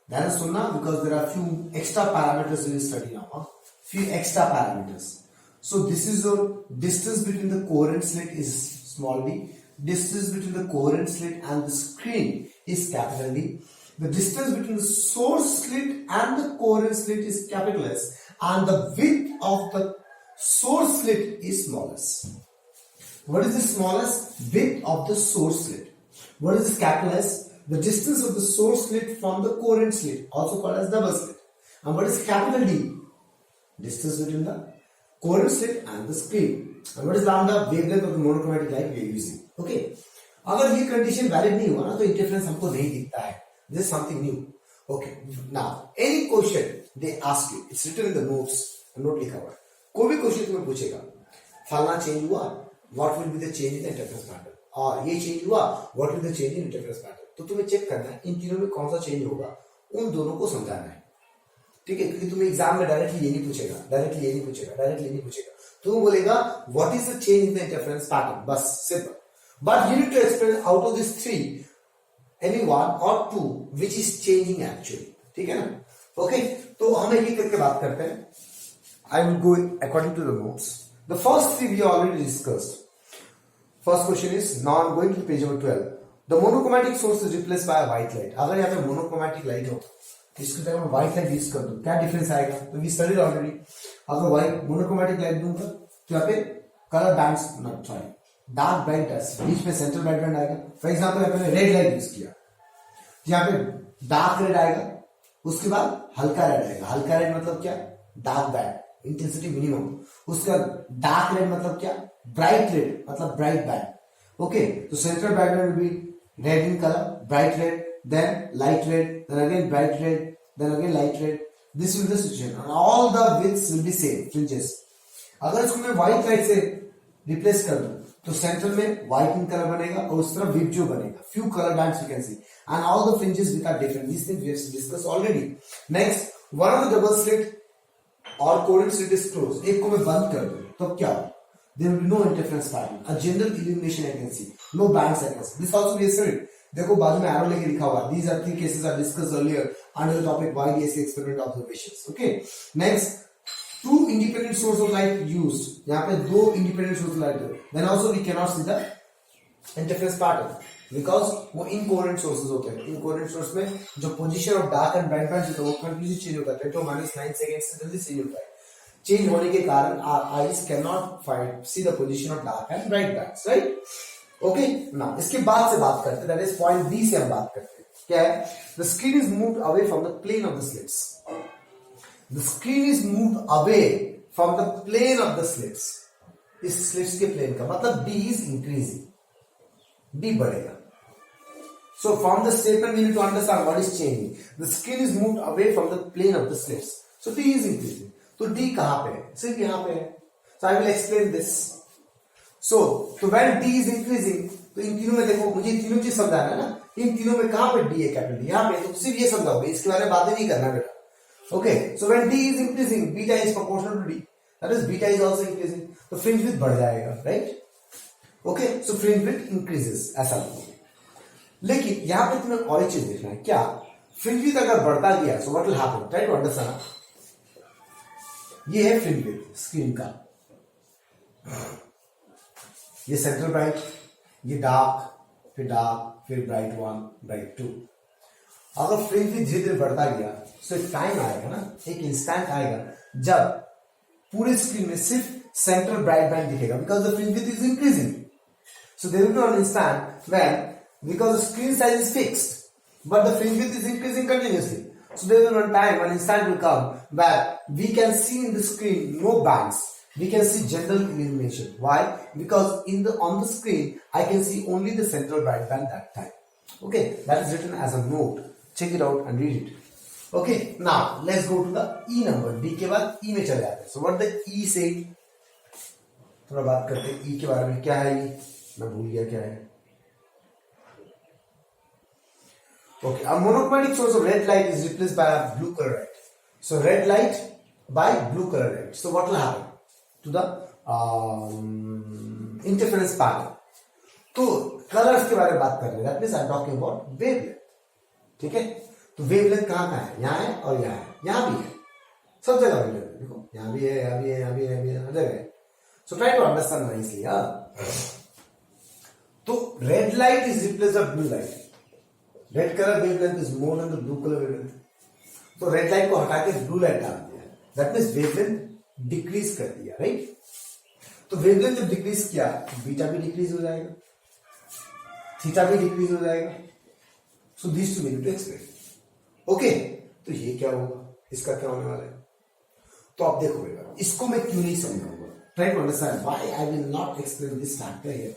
that is so now because there are few extra parameters we will study now. Few extra parameters. So this is the distance between the coherent slit is small d. Distance between the coherent slit and the screen is capital D. The distance between the source slit and the coherent slit is capital S. And the width of the source slit is smallest. What is the smallest? Width of the source slit. What is this capital S? The distance of the source slit from the coherent slit, also called as double slit. And what is capital D? Distance between the coherent slit and the screen. And what is lambda? Wavelength of the monochromatic light we are using. Okay. अगर ये condition valid नहीं हुआ ना तो interference हमको नहीं दिखता है. This is something new. Okay. Now any question they ask you, it's written in the notes. Note लिखा हुआ है. कोई भी क्वेश्चन तुम्हें पूछेगा, फलना चेंज हुआ, what will be the change in the interference pattern? और ये चेंज हुआ, what will be the change in interference pattern? तो तुम्हें चेक करना है इन तीनों में कौन सा चेंज होगा, उन दोनों को समझाना है. ठीक है, क्योंकि तुम्हें एग्जाम में डायरेक्टली ये नहीं पूछेगा, डायरेक्टली ये नहीं पूछेगा, डायरेक्टली नहीं पूछेगा. तुम बोलेगा what is the change in the interference pattern, बस simple. But you need to explain out of these three any one or two which is changing actually. ठीक है ना? Okay, तो हम एक करके बात करते हैं. I will go according to the notes. The first three we already discussed. First question is, now I'm going to the page number 12. The monochromatic source is replaced by a white light. अगर यहाँ पे monochromatic light हो, इसके जगह मैं white light use कर दूं, क्या डिफरेंस आएगा? तो we studied already. अगर white monochromatic light दूंगा, तो यहाँ पे color bands, not sorry, dark bright dust, बीच में central bright band आएगा. For example, यहाँ पे red light यूज किया, यहाँ पे dark red आएगा, उसके बाद हल्का रेड आएगा. हल्का रेड मतलब क्या? Dark band, intensity minimum. उसका डार्क रेड मतलब क्या? ब्राइट रेड मतलब ब्राइट बैंड. ओके, तो central bright band will be red in colour, bright red, then light red, then again bright red, then again light red. This will be the situation and all the widths will be same fringes. अगर इसको मैं white light से replace कर दूं तो central में white in colour बनेगा और उस तरफ विप जो बनेगा. Few colour bands you can see and all the fringes which are different. These things we have discussed already. Next, one of the double slit or coherent slit is closed. एक को मैं बंद कर दूं तो क्या हो? There will be no interference pattern. A general illumination I can see. No bands I can see. This also we have studied. देखो बाजू में arrow लेके लिखा हुआ. These are three cases I discussed earlier under the topic YDSC experiment observations. Okay. Next, two independent source of light used. यहाँ पे दो independent source of light है. Then also we cannot see the interference pattern. Because वो incoherent sources होते हैं. Incoherent source में जो position of dark and bright bands होता है वो कंटिन्यूसली चेंज होता है. 10 to -9 सेकंड से जल्दी चेंज होता है. चेंज होने के कारण our eyes can not find see the position of dark and bright bands. Right? Okay, now इसके बाद से बात करते हैं, दैट इज पॉइंट बी से हम बात करते हैं. क्या है? The screen is moved away from the plane of the slits. The screen is moved away from the plane of the slits. इस स्लिट्स के प्लेन का मतलब डी इज इंक्रीजिंग, डी बढ़ेगा. So from the statement we need to understand what is changing. The screen is moved away from the plane of the slits. So D is increasing. तो D कहाँ पे है? सिर्फ यहाँ पे है. So I will explain this. So when D is increasing, तो इन तीनों में देखो, मुझे इन तीनों चीज समझाना है ना. इन तीनों में कहाँ पे D है कैपिटल D? यहाँ पे. तो सिर्फ ये समझाओगे, इसके बारे में बातें नहीं करना बेटा. Okay. So when D is increasing, beta is proportional to D. That is beta is also increasing, तो फ्रिंज विड्थ बढ़ जाएगा, राइट? ओके, सो फ्रिंज विड्थ इंक्रीजेस, ऐसा बोलोगे। लेकिन यहां पे तुम्हें और एक चीज देखना है, क्या फ्रिंज विड्थ अगर बढ़ता गया so what will happen, try to understand. ये है फ्रिंज विड्थ स्क्रीन का, ये सेंट्रल ब्राइट, ये डार्क, फिर ब्राइट 1, ब्राइट 2। अगर फ्रिंज विड्थ धीरे धीरे बढ़ता गया तो एक टाइम आएगा ना, एक इंस्टेंट आएगा जब पूरे स्क्रीन में सिर्फ सेंट्रल ब्राइट बैंड दिखेगा, because the fringe width is increasing. So there will be an instant when, because the screen size is fixed but the fringe width is increasing continuously, so there will be one time, an instant will come where we can see in the screen no bands, we can see general illumination. Why? Because on the screen I can see only the central bright band that time. Okay, that is written as a note. Check it out and read it. Okay, now let's go to the E number. D के बाद E में चले जाते हैं. So what the E say? थोड़ा बात करते हैं E के बारे में. क्या है E? मैं भूल गया क्या है. Okay, a monochromatic source of red light is replaced by a blue color light. So red light by blue color light. So what will happen to the interference pattern? तो कलर्स के बारे में बात कर रहे हैं. That means I'm talking about wavelength. ठीक है, तो वेवलेंथ कहाँ का है? यहाँ है और यहाँ है, यहाँ भी है, सब जगह वेवलेंथ. देखो यहाँ भी है, यहाँ भी है, यहाँ भी है, यहाँ भी है, हर जगह है. So try to understand nicely. तो red light is replace by blue light. Red colour wavelength is more than the blue colour wavelength. तो रेड लाइट को हटा के ब्लू लाइट डाल दिया. दैट मीन्स वेवलेंथ डिक्रीज कर दिया, राइट? तो वेवलेंथ जब डिक्रीज किया तो बीटा भी डिक्रीज हो जाएगा, थीटा भी डिक्रीज हो जाएगा. So this too we need to explain. Okay, तो ये क्या होगा, इसका क्या होने वाला है? तो आप देखो बेटा, इसको मैं क्यों नहीं समझाऊंगा. Try to understand why I will not explain this factor here.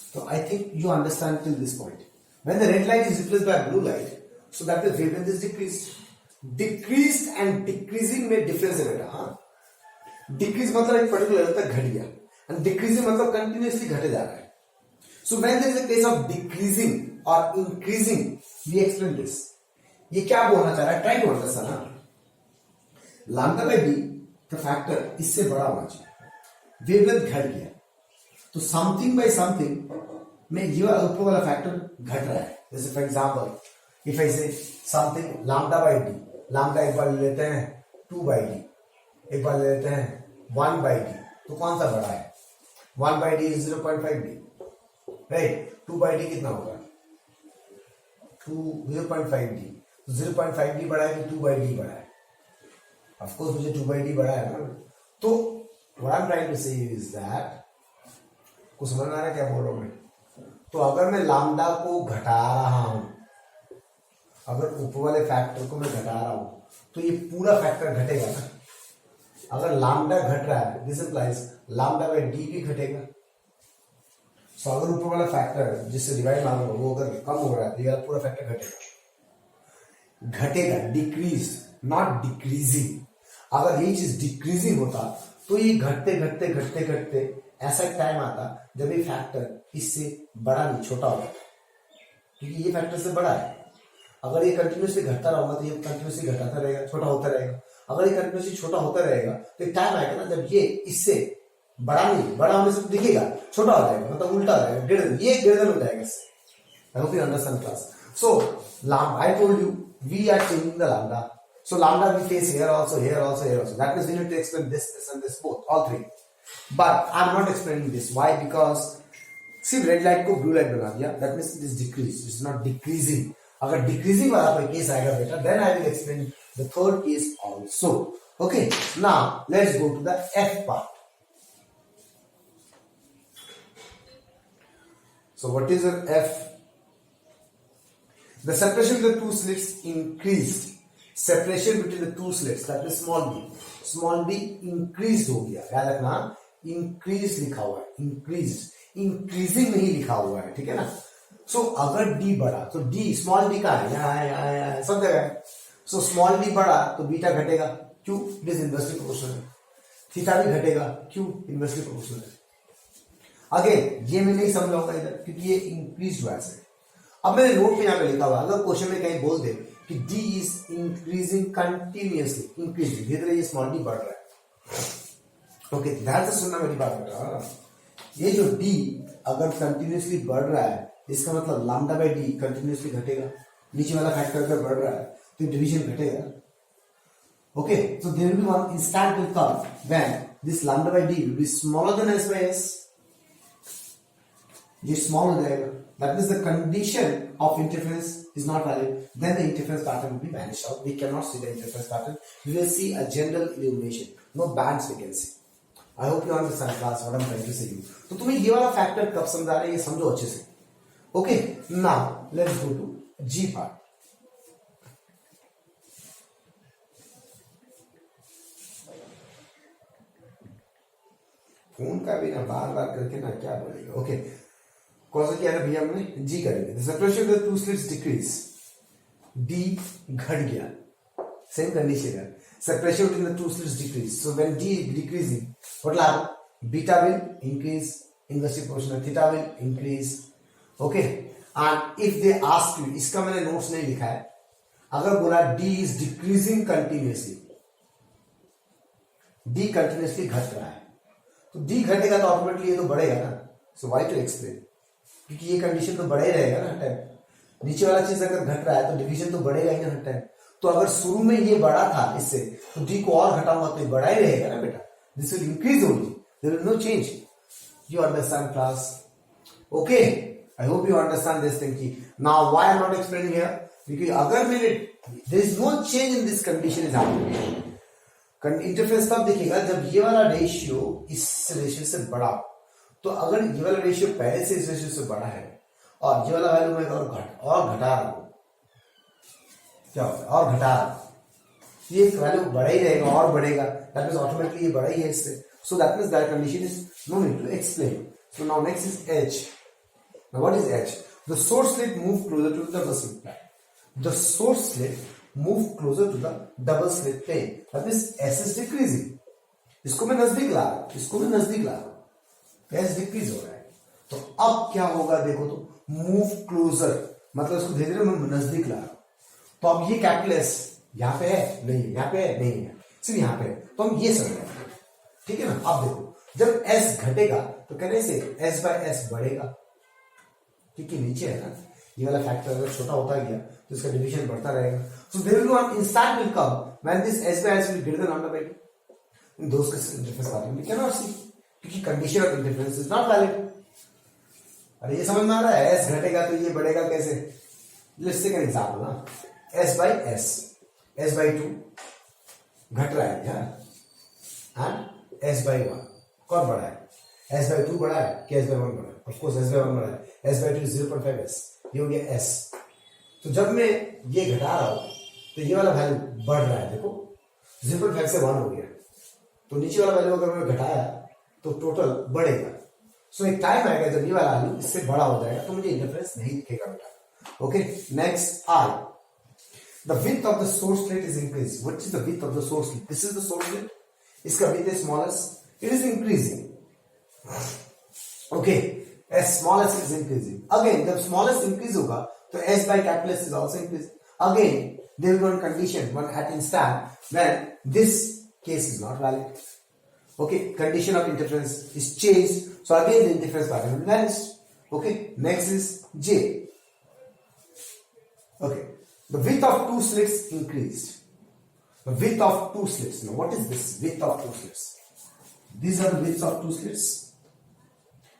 So I think you understand till this point. When the red light is replaced by blue light, so that the wavelength is decreased. Decreased and decreasing में difference है बेटा. हाँ, decrease मतलब एक particular level तक घट गया, and decreasing मतलब continuously घटे जा रहा है. So when there is a case of decreasing or increasing, we explain this. ये क्या बोलना चाह रहा है? Try to understand. Lambda by d का factor इससे बड़ा होना चाहिए. Wavelength घट गया, तो समथिंग बाय समथिंग में ये ऊपर वाला फैक्टर घट रहा है. जैसे फॉर एग्जांपल इफ आई से something lambda by D, lambda एक बार ले लेते हैं 2 बाय डी, एक बार ले लेते हैं 1 बाय डी, तो कौन सा बड़ा है? 1 by D is 0.5 D, right? 2 by D कितना होगा? 0.5 डी. 0.5 डी बड़ा है कि 2 बाय डी बड़ा है? ऑफ कोर्स मुझे 2 बाय डी बड़ा है ना. तो what I am trying to say is that, को समझ में आ रहा है क्या बोल रहा हूं मैं? तो अगर मैं लैम्डा को घटा रहा हूं, अगर ऊपर वाले फैक्टर को मैं घटा रहा हूं, तो ये पूरा फैक्टर घटेगा ना. अगर लैम्डा घट रहा है, this implies lambda by D भी घटेगा. सो अगर ऊपर वाला फैक्टर जिससे डिवाइड मांग वो अगर कम हो रहा है, तो ये पूरा फैक्टर घटेगा, डिक्रीज नॉट डिक्रीजिंग. अगर ये चीज डिक्रीजिंग होता तो ये घटते घटते घटते घटते ऐसा टाइम आता जब ये फैक्टर इससे बड़ा नहीं छोटा होता, क्योंकि ये फैक्टर से बड़ा है. अगर ये कंटिन्यूसली घटता रहेगा तो ये कंटिन्यूसली घटाता रहेगा, छोटा होता रहेगा. अगर ये कंटिन्यूसली छोटा होता रहेगा तो एक टाइम आएगा ना जब ये इससे बड़ा नहीं, बड़ा होने से तो दिखेगा, छोटा हो जाएगा, मतलब उल्टा हो जाएगा, ये ग्रेडर हो जाएगा इससे. I hope you understand class. So I told you we are changing the lambda. So lambda we face here also, here also, here also. That means we need to explain this, this and this both, all three. But I am not explaining this. Why? Because see red light को blue light बना दिया. That means it is decreased. It is not decreasing. अगर decreasing वाला कोई case आएगा बेटा, then I will explain the third case also. Okay. Now let's go to the F part. So what is an F? The separation of the two slits increased. Separation between the two slits, that is small D increase हो गया. याद रखना, increase लिखा हुआ है, increasing नहीं लिखा हुआ है, ठीक है ना. सो अगर डी बढ़ा तो डी स्मॉल डी का है, यहाँ सब जगह है. सो स्मॉल डी बढ़ा तो बीटा घटेगा, क्यों? It is inversely proportional. Theta भी घटेगा, क्यों? Inversely proportional. अगेन ये मैं नहीं समझाऊंगा इधर, क्योंकि ये इंक्रीज हुआ है. अब मैंने नोट में यहाँ पे लिखा हुआ, अगर क्वेश्चन में कहीं बोल दे कि D is increasing continuously, increasing, धीरे धीरे ये स्मॉल डी बढ़ रहा है, ओके, ध्यान से सुनना मेरी बात बेटा। ये जो डी अगर कंटिन्यूसली बढ़ रहा है, इसका मतलब लैम्डा बाई डी कंटिन्यूसली घटेगा। नीचे वाला फैक्टर अगर बढ़ रहा है तो डिवीजन घटेगा। Okay, so there will be one instant will come when this lambda by d will be smaller than s by s. ये small हो जाएगा, that means the condition of interference is not valid. Then the interference pattern will be vanished out. We cannot see the interference pattern. We will see a general illumination, no bands we can see. I hope you understand class what I'm trying to say you. तो तुम्हें ये वाला factor कब समझ आ रहा है ये समझो अच्छे से। Okay, now let's go to G part. Phone का भी ना बार बार करके ना क्या बोलेगा। ओके, कौन सा किया ना भैया हमने, जी करेंगे। The separation of the two slits decrease, D घट गया, सेम कंडीशन है। Separation between the two slits decrease, so when D is decreasing, what will happen? Beta will increase, inversely proportional, theta will increase. Okay, and if they ask you, इसका मैंने notes नहीं लिखा है, अगर बोला D is decreasing continuously, D continuously घट रहा है, तो डी घटेगा तो ऑटोमेटिकली ये तो बढ़ेगा ना। सो व्हाई टू एक्सप्लेन, क्योंकि ये कंडीशन तो बढ़ा ही रहेगा ना हर टाइम। नीचे वाला चीज अगर घट रहा है तो डिवीजन तो बढ़ेगा ही ना हर टाइम। तो अगर शुरू में ये बड़ा था इससे, तो डी को और घटाऊंगा तो ये बढ़ा ही रहेगा ना बेटा। This will increase only, there will no change. You understand class? Okay, I hope you understand this thing. की now why I am not explaining here, क्योंकि अगर मेरे there is no change in this condition is happening. Interference तब दिखेगा जब ये वाला ratio इस रेशियो से बड़ा हो। तो अगर ये वाला रेशियो पहले से इस रेशियो से बड़ा है और ये वाला वैल्यू में और घटा रहा हूं, क्या होगा, और घटा रहा हूं, ये वैल्यू बढ़ा ही रहेगा और बढ़ेगा, दैट मींस ऑटोमेटिकली ये बढ़ा ही है इससे। So that means that condition is no need to explain. So now next is H. Now what is H? The source slit move closer to the slit plane. The source slit move closer to the double slit plane. That means S is decreasing. इसको मैं नजदीक ला रहा हूं, इसको मैं नजदीक ला रहा हूं, S डिक्रीज हो रहा है। तो अब क्या होगा देखो तो, मूव क्लोजर मतलब इसको धीरे धीरे मैं नजदीक ला रहा हूं। तो अब ये कैपिटल S यहां पे है नहीं है, यहां पे है नहीं है, सिर्फ यहां पे है। तो हम ये समझ रहे हैं, ठीक है ना। अब देखो जब S घटेगा तो कहने से S बाय S बढ़ेगा, क्योंकि नीचे है ना, ये वाला फैक्टर अगर छोटा होता गया तो इसका डिवीजन बढ़ता रहेगा। So there will be one instant will come when this S by S will greater than lambda by d. In those cases interference pattern we cannot see, क्योंकि condition of interference is not valid. अरे ये समझ में आ रहा है, S घटेगा तो ये बढ़ेगा कैसे? Let's take an example ना, S by S, S by 2 घट रहा है क्या, and S by 1 कौन बड़ा है? S by 2 बड़ा है कि S by 1 बड़ा है? Of course S by 1 बड़ा है। S by 2 is 0.5 S, ये हो गया S। तो जब मैं ये घटा रहा हूं तो ये वाला वैल्यू बढ़ रहा है, देखो 0.5 से 1 हो गया। तो नीचे वाला वैल्यू अगर मैं घटाया तो टोटल बढ़ेगा। सो एक टाइम आएगा जब ये वाला वैल्यू इससे बड़ा हो जाएगा तो मुझे इंटरफेरेंस नहीं दिखेगा बेटा। Okay, next I, the width of the source slit is increase. What is the width of the source slit? This is the source slit, इसका width is smallest, it is increasing. Okay, as small as is increasing. Again, जब smallest increase होगा तो S by capital S is also increasing. Again, there will be one condition, one at instant when this case is not valid. Okay, condition of interference is changed, so again the interference pattern will vanish. Okay, next is J. Okay, the width of two slits increased. The width of two slits. Now, what is this width of two slits? These are the widths of two slits.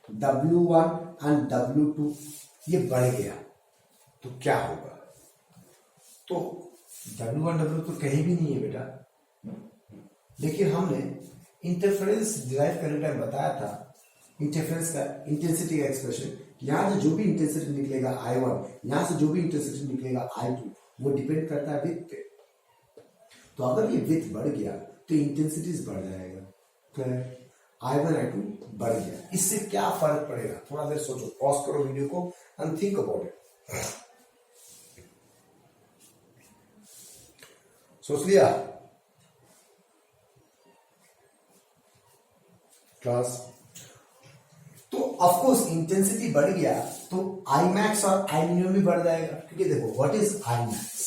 W1 and W2 ये बढ़ गया तो क्या होगा? तो W1 W2 कहीं भी नहीं है बेटा। देखिए हमने इंटरफेरेंस डिराइव करने टाइम बताया था, इंटरफेरेंस का इंटेंसिटी का एक्सप्रेशन, यहां से जो भी इंटेंसिटी निकलेगा I1, यहां से जो भी इंटेंसिटी निकलेगा I2, वो डिपेंड करता है विड्थ पे। तो अगर ये विड्थ बढ़ गया तो इंटेंसिटीज बढ़ जाएगा। क्लियर? I1 I2 बढ़ गया, इससे क्या फर्क पड़ेगा? थोड़ा देर सोचो, पॉज करो वीडियो को एंड थिंक अबाउट इट। सोच लिया क्लास? तो ऑफ कोर्स इंटेंसिटी बढ़ गया तो I max और I minimum भी बढ़ जाएगा, क्योंकि देखो what is I max?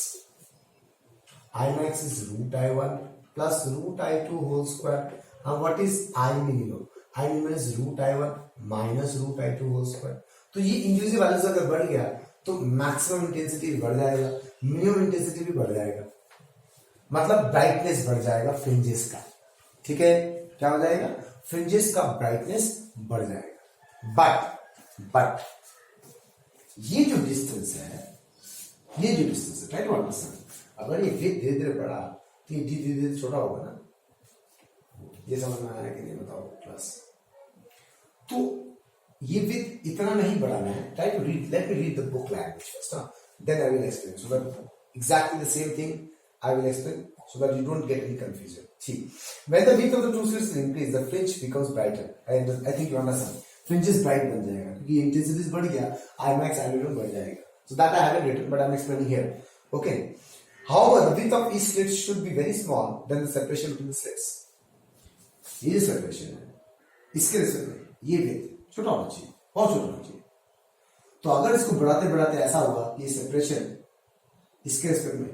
I max is root I1 plus root I2 whole square what is I minimum? I minimum is √I1 minus √I2 whole square. तो ये इंक्लूसिव वैल्यूज अगर बढ़ गया तो मैक्सिमम इंटेंसिटी बढ़ जाएगा, मिनिमम इंटेंसिटी भी बढ़ जाएगा, मतलब ब्राइटनेस बढ़ जाएगा फ्रिंजेस का। ठीक है, क्या हो जाएगा? फ्रिंजेस का ब्राइटनेस बढ़ जाएगा। बट ये जो डिस्टेंस है, ट्राई टू अंडरस्टैंड, अगर ये विड्थ धीरे धीरे बढ़ा तो ये धीरे धीरे छोटा होगा ना। ये समझ में आया कि नहीं बताओ क्लास? तो ये विड्थ इतना नहीं बढ़ाना है। Try to read, let me read the book language first, then I will explain, so that exactly the same thing I will explain so that you don't get any confusion. See, when the width of the two slits is increased, the fringe becomes brighter. I think you understand. Fringes bright बन जाएगा क्योंकि intensity बढ़ गया, Imax Iminimum बढ़ जाएगा. So that I haven't written, but I'm explaining here. Okay. However, the width of each slit should be very small than the separation between the slits. ये separation है, इसके रिस्पेक्ट में ये width छोटा होना चाहिए, बहुत छोटा होना चाहिए। तो अगर इसको बढ़ाते बढ़ाते ऐसा होगा कि ये separation इसके रिस्पेक्ट में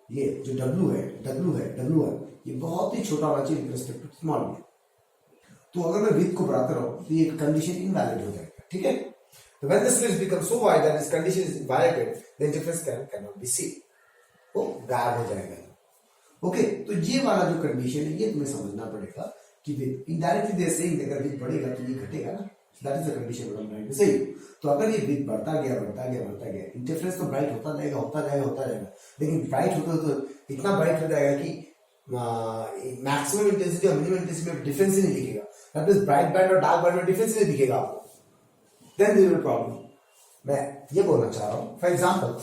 ये जो W है ये बहुत ही छोटा होना चाहिए रिस्पेक्ट टू स्मॉल में। तो अगर मैं विड्थ को बढ़ाते रहूं तो ये कंडीशन इनवैलिड हो जाएगा। ठीक है, तो when the slits become so wide that this condition is violated the interference can not be seen, वो गायब हो जाएगा। ओके, तो ये वाला जो कंडीशन है ये तुम्हें समझना पड़ेगा कि विड्थ इनडायरेक्टली दे सेइंग अगर विड्थ बढ़ेगा तो ये घटेगा ना, that is the condition what I am trying to say. तो अगर ये विड्थ बढ़ता गया इंटरफेरेंस तो ब्राइट होता जाएगा, लेकिन ब्राइट होता तो इतना ब्राइट हो जाएगा कि मैक्सिमम इंटेंसिटी और मिनिमम इंटेंसिटी में डिफरेंस ही नहीं दिखेगा। दैट इज ब्राइट बैंड और डार्क बैंड में डिफरेंस ही नहीं दिखेगा आपको, देन देयर विल प्रॉब्लम। मैं ये बोलना चाह रहा हूं, for example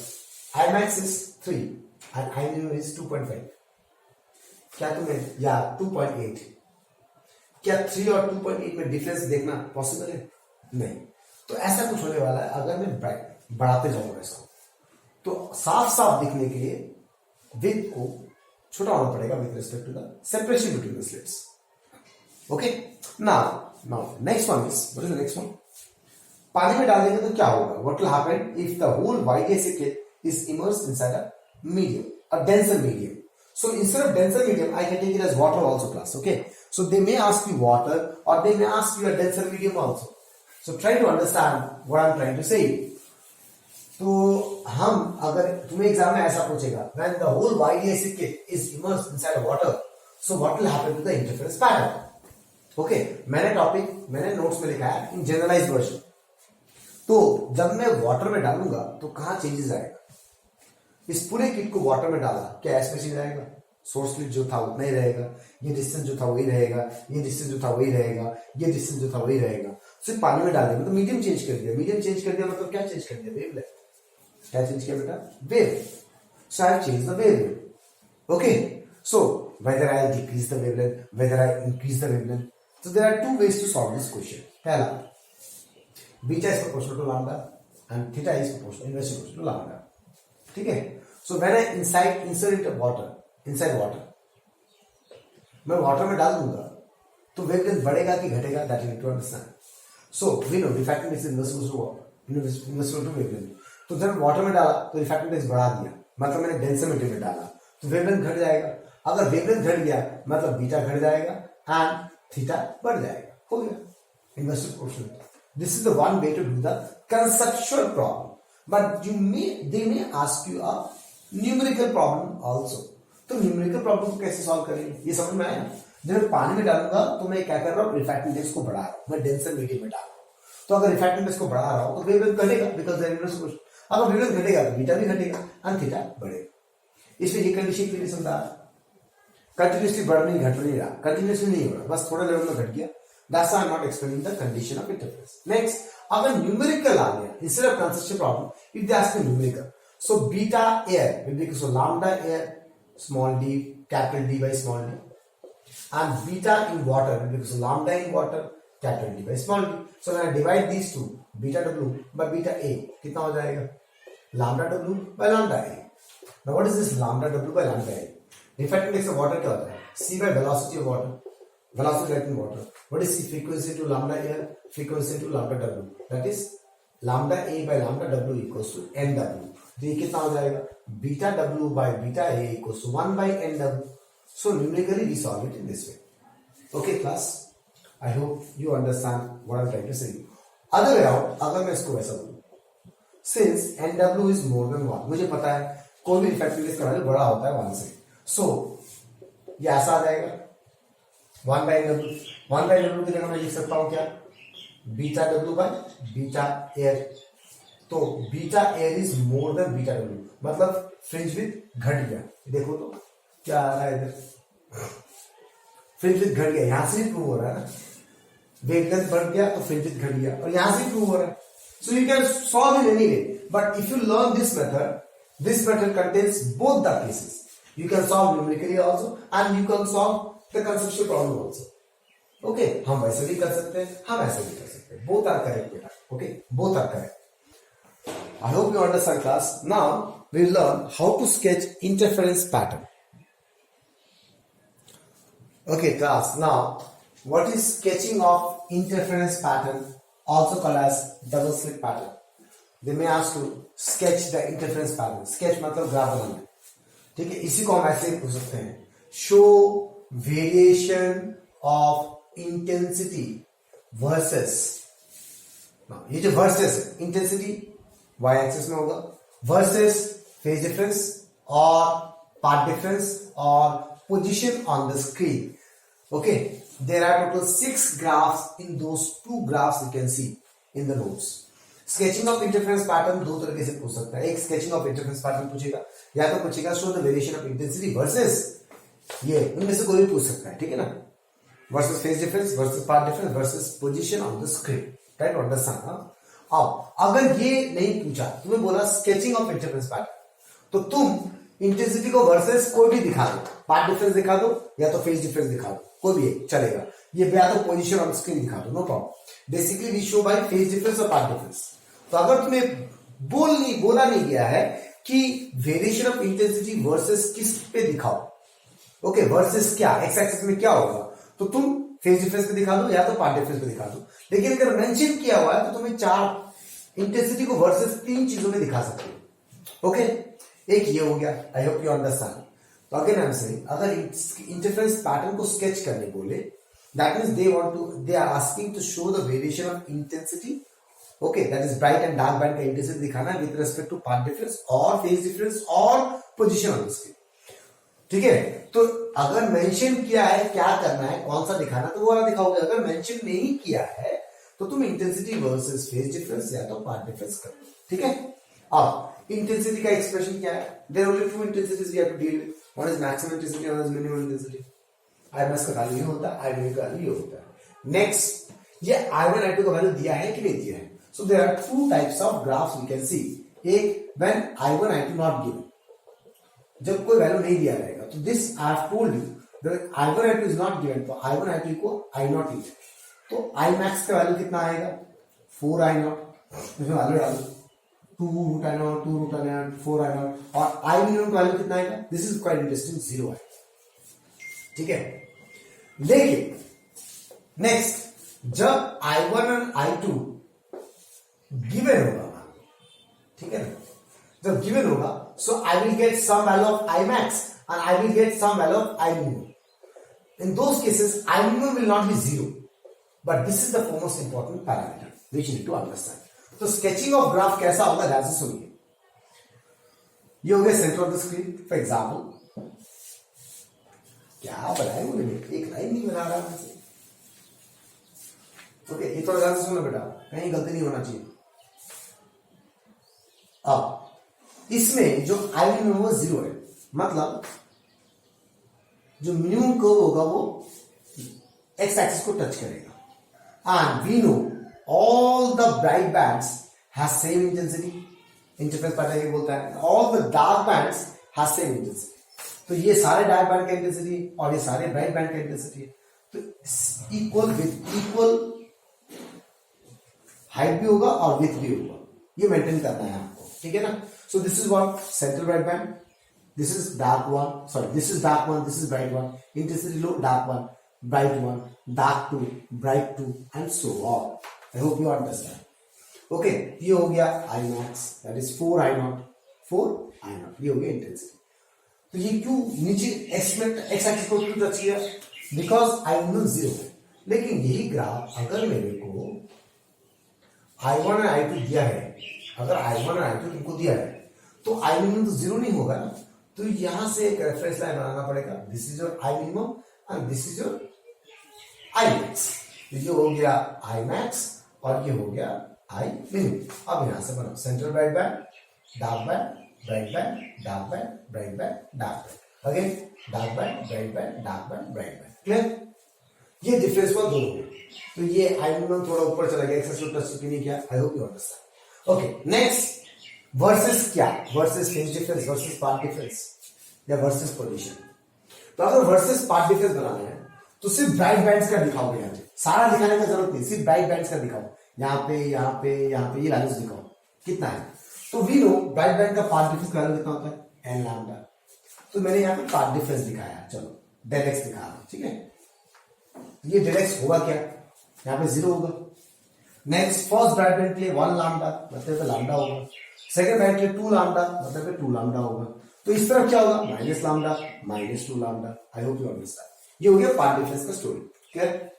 Imax is 3 and Iminimum is 2.5, क्या तुम्हें या 2.8, क्या 3 और 2.8 में डिफरेंस देखना पॉसिबल है? नहीं। तो ऐसा कुछ होने वाला है अगर मैं बढ़ाते जाऊंगा इसको, तो साफ साफ दिखने के लिए विड्थ को छोटा होना पड़ेगा with respect to the separation between the slits. Okay, now next one is, what is the next one? पानी में डाल देंगे तो क्या होगा? What will happen if the whole YDSA kit is immersed inside a medium, a denser medium? So instead of denser medium, I can take it as water also class. Okay, so they may ask you water or they may ask you a denser medium also. So try to understand what I'm trying to say. तो हम अगर तुम्हें exam में ऐसा पूछेगा, when the whole YDSA kit is immersed inside water, so what will happen to the interference pattern? Okay, मैंने notes में लिखा है in generalized version. तो जब मैं वाटर में डालूंगा तो कहां चेंजेस आएगा? इस पूरे किट को वाटर में डाला, क्या ऐसे चेंज आएगा? सोर्स स्लिट जो था उतना ही रहेगा, ये डिस्टेंस जो था वही रहेगा, ये डिस्टेंस जो था वही रहेगा, ये डिस्टेंस जो था वही रहेगा। सिर्फ पानी में डाल दिया मतलब मीडियम चेंज कर दिया, मतलब क्या चेंज कर दिया? वेवलेंथ। क्या चेंज किया बेटा? Wave. So I have change the wavelength. Okay, so whether I decrease the wavelength, whether I increase the wavelength, so there are two ways to solve this question. पहला, beta is proportional to lambda and theta is inversely proportional to lambda. ठीक है, so when I insert water inside water, मैं water में डाल दूंगा तो wavelength बढ़ेगा कि घटेगा? That you need to understand. So we know refractive index inverse to water, inverse to wavelength. तो जब वाटर में डाला तो रिफ्रैक्टिव इंडेक्स बढ़ा दिया, मतलब मैंने डेंसर मीडियम में डाला तो वेवलेंथ घट जाएगा. अगर वेवलेंथ घट गया मतलब बीटा घट जाएगा एंड थीटा बढ़ जाएगा. हो गया inverse proportional. This is the one way to do the conceptual problem, but they may ask you a numerical problem also. तो न्यूमेरिकल प्रॉब्लम को कैसे सॉल्व करेंगे ये समझ में आया? जब मैं पानी में डालूंगा तो मैं क्या कर रहा हूँ? रिफ्रैक्टिव इंडेक्स को बढ़ा रहा हूँ, मैं डेंसर मीडियम में डाल रहा हूँ. तो अगर रिफ्रैक्टिव इंडेक्स को बढ़ा रहा हूँ तो वेवलेंथ घटेगा, बिकॉज अगर वेवलेंथ घटेगा तो बीटा भी घटेगा एंड थीटा बढ़ेगा. इसलिए ये कंडीशन क्लियर समझा. कंटिन्यूसली बढ़ नहीं घट नहीं रहा, कंटिन्यूसली नहीं हो रहा, बस थोड़ा लेवल में घट गया. That's why I'm not explaining the condition of interference. Next, अगर numerical आ गया instead of conceptual problem, if they ask me numerical, so beta air will be equal to lambda air small d capital D by small d, and beta in water will be equal to lambda in water capital D by small d. So when I divide these two, beta W by beta A, कितना हो जाएगा? Lambda W by lambda A. Now what is this lambda W by lambda A? Refractive index of water क्या होता है? C by velocity of water. Velocity light in water. What is C? Frequency to lambda air, frequency to lambda W. That is lambda A by lambda W equals to NW. तो ये कितना हो जाएगा? Beta W by beta A equals to 1 by NW. So numerically we solve it in this way. Okay class, I hope you understand what I am trying to say. Other way out, अगर मैं इसको ऐसा बोलूं, since NW is more than 1, मुझे पता है कोई भी इफेक्टिवनेस का वैल्यू बड़ा होता है 1 से, सो ये ऐसा आ जाएगा 1/W। 1/W की जगह मैं लिख सकता हूं क्या, beta W by beta air. तो beta air is more than beta W, मतलब फ्रिंज विड्थ घट गया। देखो तो क्या आ रहा है इधर, फ्रिंज विड्थ घट गया, यहां से भी प्रूव हो रहा है ना, वेवलेंथ बढ़ गया तो फ्रिंज विड्थ घट गया, और यहां से प्रूव हो रहा है। So you can solve in any way, but if you learn this method contains both the cases. You can solve numerically also and you can solve the conceptual problem also. Okay, हम वैसे भी कर सकते हैं, हम ऐसे भी कर सकते हैं, both are correct बेटा। Okay, both are correct. I hope you understand class. Now we will learn how to sketch interference pattern. Okay class, now what is sketching of interference pattern, also called as double slit pattern? They may ask to sketch the interference pattern. Sketch मतलब graph बनाना, ठीक है। इसी को हम ऐसे पूछ सकते हैं, show variation of intensity versus, ये जो versus intensity y axis में होगा, versus phase difference और path difference और position on the screen. Okay, there are total 6 graphs. In those 2 graphs you can see in the notes. Sketching of interference pattern दो तरीके से पूछ सकता है। एक sketching of interference pattern पूछेगा, या तो पूछेगा show the variation of intensity versus, ये उनमें से कोई भी पूछ सकता है, ठीक है ना, versus phase difference, versus path difference, versus position on the screen. Try to understand ना। अब अगर ये नहीं पूछा, तुम्हें बोला sketching of interference pattern, तो तुम इंटेंसिटी को वर्सेस कोई भी दिखा दो, पाथ डिफरेंस दिखा दो या तो फेज डिफरेंस दिखा दो, कोई भी एक चलेगा, ये या तो पोजीशन ऑन स्क्रीन दिखा दो, no problem. Basically we show by phase difference और पाथ डिफरेंस। तो अगर तुम्हें बोला नहीं गया है कि वेरिएशन ऑफ इंटेंसिटी वर्सेस किस पे दिखाओ, ओके, वर्सेस क्या, एक्स एक्सिस में क्या होगा, तो तुम फेज डिफरेंस पे दिखा दो या तो पाथ डिफरेंस पे दिखा दो। लेकिन अगर मेंशन किया हुआ है तो तुम्हें 4 इंटेंसिटी को वर्सेस 3 चीजों में दिखा सकते हो, ओके। एक ये हो गया, आई होप यू अंडरस्टैंड। तो अगेन आई एम सेइंग, अगर इंटरफेरेंस पैटर्न को स्केच करने बोले, that means they are asking to show the variation of intensity, okay, that is bright and dark band का इंटेंसिटी दिखाना है with respect to path difference और phase difference और position on the screen, ठीक है। तो अगर मेंशन किया है क्या करना है, कौन सा दिखाना, तो वो वाला दिखाओगे। अगर मेंशन नहीं किया है तो तुम इंटेंसिटी वर्सेस फेज डिफरेंस या तो पाथ डिफरेंस कर दो, ठीक है। अब इंटेंसिटी का एक्सप्रेशन क्या है, there are only 2 intensities we have to deal with, one is maximum intensity, one is minimum intensity. IMS का वैल्यू ये होता है, IW का वैल्यू ये होता है। नेक्स्ट, ये I1 I2 का वैल्यू दिया है कि नहीं दिया है। So there are 2 types of graphs we can see. एक, when I1 I2 not given, जब कोई वैल्यू नहीं दिया रहेगा, तो this I have told you that I1 I2 is not given, तो I1 I2 को I0 लीजिए, तो Imax का वैल्यू कितना आएगा, 4I0, इसमें वैल्यू डालो 2√I0, 2√I0, 4I0, और I minimum का वैल्यू कितना आएगा, दिस इज क्वाइट इंटरेस्टिंग, 0 है, ठीक है। लेकिन नेक्स्ट, जब I1 और I2 गिवन होगा, ठीक है ना, जब गिवन होगा, so I will get some value of Imax and I will get some value of I minimum. In those cases, I minimum will not be 0, but this is the most important parameter which you need to understand. तो sketching of graph कैसा होगा, ध्यान से सुनिए। ये हो गया centre of the screen, for example, क्या बनाए मुझे, एक लाइन नहीं बना रहा मुझे, ओके, ये थोड़ा ध्यान से सुनो बेटा, कहीं गलती नहीं होना चाहिए। अब इसमें जो आई मिनिमम वो 0 है, मतलब जो मिनिमम कर्व होगा वो एक्स एक्सिस को टच करेगा, and we know all the bright bands has same intensity, interference pattern ये बोलता है, all the dark bands has same intensity। तो ये सारे डार्क बैंड का इंटेंसिटी और ये सारे ब्राइट बैंड का इंटेंसिटी है, तो इक्वल विथ इक्वल हाइट भी होगा और विथ भी होगा, ये मेंटेन करना है आपको, ठीक है ना। So this is what central bright band, this is dark one, sorry this is dark one, this is bright one, intensity low, dark one, bright one, dark 2, bright 2, and so on. I hope you understand. Okay, ये हो गया Imax, that is 4I0, 4I0, ये हो गया intensity. तो ये क्यों नीचे एक्स एक्सिस को क्यों टच किया, बिकॉज आई मिनिमम जीरो है। लेकिन यही ग्राफ अगर मेरे को I1 और I2 दिया है, अगर I1 और I2 तुमको दिया है तो I मिनिमम तो जीरो नहीं होगा ना, तो यहां से एक रेफरेंस लाइन बनाना पड़ेगा। This is your I minimum and this is your I max. ये हो गया I मैक्स और ये हो गया I मिनिमम। अब यहां से बनाओ central bright band, dark band, bright band, dark band, bright band, dark band, again dark band, bright band, dark band, bright band. Clear? ये डिफरेंस हुआ दोनों में। तो ये I मिनिमम थोड़ा ऊपर चला गया, एक्सेस प्लस नहीं किया। I hope you understand. Okay, next versus क्या? Versus phase difference, versus path difference या वर्सेस पोजीशन। तो अगर वर्सेस पार्ट डिफरेंस बनाना है तो सिर्फ ब्राइट बैंड्स का दिखाओ, यहाँ पे सारा दिखाने की जरूरत नहीं, सिर्फ ब्राइट बैंड्स का दिखाओ। यहाँ पे यहाँ पे यहाँ पे ये वैल्यूज दिखाओ कितना है। तो वी नो ब्राइट बैंड का पार्ट डिफरेंस वैल्यू कितना होता है, एन लैम्डा। तो मैंने यहाँ पे पार्ट डिफरेंस दिखाया, चलो डेल एक्स दिखा रहा हूं, ठीक है। ये डेल एक्स होगा क्या, यहाँ पे जीरो होगा। नेक्स्ट फर्स्ट ब्राइट बैंड के लिए 1 लैम्डा, मतलब लैम्डा होगा। सेकंड बैंड के लिए 2 लैम्डा, मतलब 2 लैम्डा होगा। तो इस तरफ क्या होगा, minus lambda, minus 2 lambda. I hope you understand. ये हो गया पार्ट डिफरेंस का स्टोरी। क्लियर?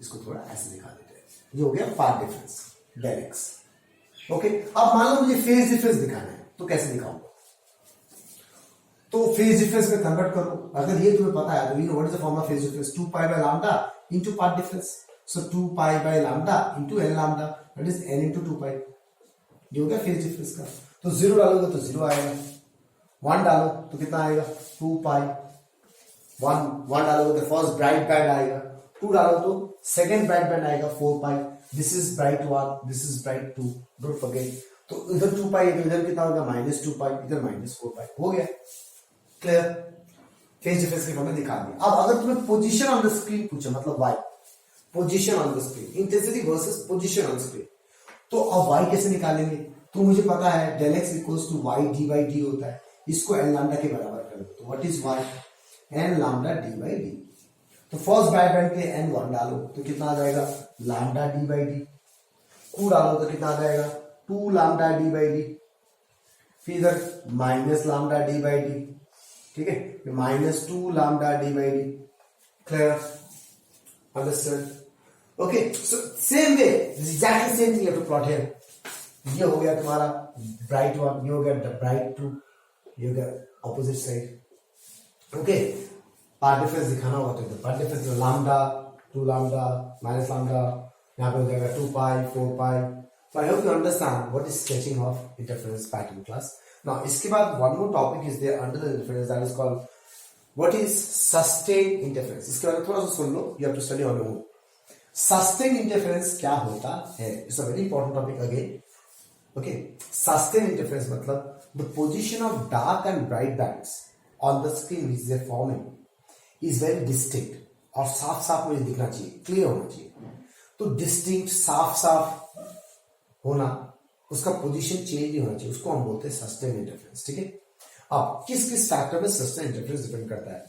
इसको थोड़ा ऐसे दिखा देते हैं। ये हो गया path difference del X. Okay, अब मान लो मुझे फेज डिफरेंस दिखाना है, तो कैसे दिखाऊंगा? तो फेज डिफरेंस में कन्वर्ट करो। अगर ये तुम्हें पता है तो you know what is the formula phase difference, 2 pi by lambda into path difference. So 2 pi by lambda into N lambda, that is n into 2 pi. ये हो गया फेज डिफरेंस का। तो 0 डालोगे तो 0 आएगा, 1 डालो तो कितना आएगा, 2 पाई। 1 डालोगे तो फर्स्ट ब्राइट बैंड आएगा, 2 डालो तो सेकंड ब्राइट बैंड आएगा, 4 पाई। This is bright 1, this is bright 2, don't forget. तो इधर 2 पाई, इधर कितना होगा, -2 पाई, इधर -4 पाई। हो गया क्लियर? फेज डिफरेंस की फॉर्मूला दिखा दिया। अब अगर तुम्हें पोजीशन ऑन द स्क्रीन पूछे, मतलब y position on the screen, intensity versus position on screen, तो अब y कैसे निकालेंगे? तो मुझे पता है del X equals to y D by D होता है। इसको n लैम्डा के बराबर कर दो। तो what is y, n lambda D by D. तो फर्स्ट ब्राइट बैंड के n 1 डालो तो कितना आ जाएगा, लैम्डा डी बाई डी। 2 डालो तो कितना आ जाएगा, 2 लैम्डा डी बाई डी। फिर इधर minus lambda D by D, ठीक है, -2 lambda D by D. Clear? Understand? Okay, so same way exactly same thing you have to plot here. ये हो गया तुम्हारा ब्राइट 1, ये हो गया ब्राइट 2, ये हो गया opposite side. Okay, path difference दिखाना होगा तो path difference lambda, 2 lambda, minus lambda, यहाँ पे हो जाएगा 2 पाई, 4 पाई। So I hope you understand what is sketching of interference pattern class. Now, इसके बाद one more topic is there under the interference, that is called what is sustained interference. इसके बारे में थोड़ा सा सुन लो, you have to study on your own. Sustained interference क्या होता है? It's a very important topic again. Okay, sustained interference मतलब the position of dark and bright bands on the screen which they are forming is very distinct और साफ साफ मुझे दिखना चाहिए, क्लियर होना चाहिए। तो डिस्टिंक्ट, साफ साफ होना, उसका पोजीशन चेंज नहीं होना चाहिए, उसको हम बोलते हैं सस्टेन इंटरफेरेंस। ठीक है, अब किस किस फैक्टर में सस्टेन इंटरफेरेंस डिपेंड करता है?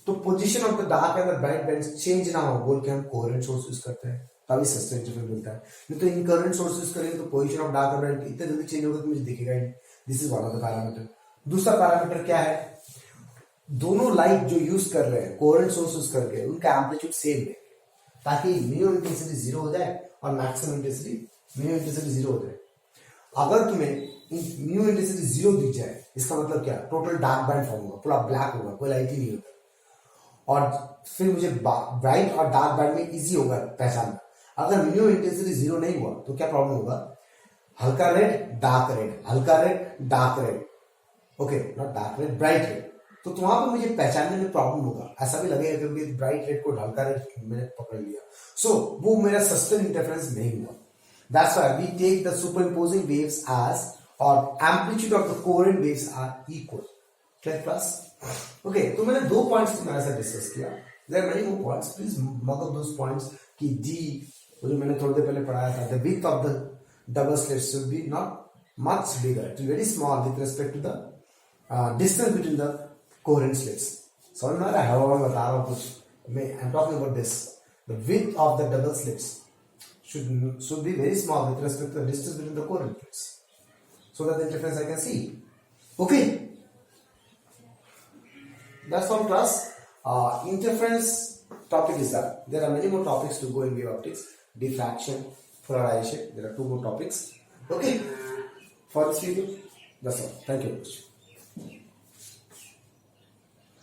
तो position of the dark and the bright bands change ना हो बोल के हम कोहेरेंट सोर्स यूज करते हैं, तभी सस्टेन इंटरफेरेंस मिलता है। नहीं तो इनकरेंट सोर्स यूज करेंगे तो position of dark and bright इतने जल्दी चेंज होगा कि मुझे दिखेगा ही नहीं। This is one of the parameter. दूसरा पैरामीटर क्या है? दोनों लाइट जो यूज कर रहे हैं कोहेरेंट सोर्स यूज करके, उनका एम्पलीट्यूड सेम है, ताकि मिनिमम इंटेंसिटी 0 हो जाए और मैक्सिमम इंटेंसिटी मिनिमम इंटेंसिटी 0 हो जाए। अगर तुम्हें मिनिमम इंटेंसिटी 0 दिख जाए, इसका मतलब क्या? टोटल डार्क बैंड फॉर्म होगा, पूरा ब्लैक होगा, कोई लाइट ही नहीं होगा। और फिर मुझे ब्राइट और डार्क बैंड में इजी होगा पहचानना। अगर मिनिमम इंटेंसिटी 0 नहीं हुआ तो क्या प्रॉब्लम होगा? हल्का रेड, डार्क रेड, हल्का red, dark red, okay, not dark red, bright red. तो वहां पर मुझे पहचानने में प्रॉब्लम होगा, ऐसा भी लगेगा क्योंकि ब्राइट रेड को हल्का रेड मैंने पकड़ लिया, सो वो मेरा सस्टेन इंटरफेरेंस नहीं हुआ। That's why we take the superimposing waves as, or amplitude of the coherent waves are equal. Clear class? Okay, तो मैंने 2 पॉइंट्स तुम्हारे साथ डिस्कस किया। There are many more points. Please mark up those points कि D, वो जो मैंने थोड़ी देर पहले पढ़ाया था, the width of the double slits should be not much bigger, it will be very small with respect to the distance between the coherent slits. समझ में आ रहा है? मैं बता रहा हूँ कुछ, मैं I'm talking about this. The width of the double slits should be very small with respect to the distance between the coherent plates, so that the interference I can see. Okay, that's all class. Interference topic is that. There are many more topics to go in wave optics. Diffraction, polarization. There are 2 more topics. Okay. For this video, that's all. Thank you very much.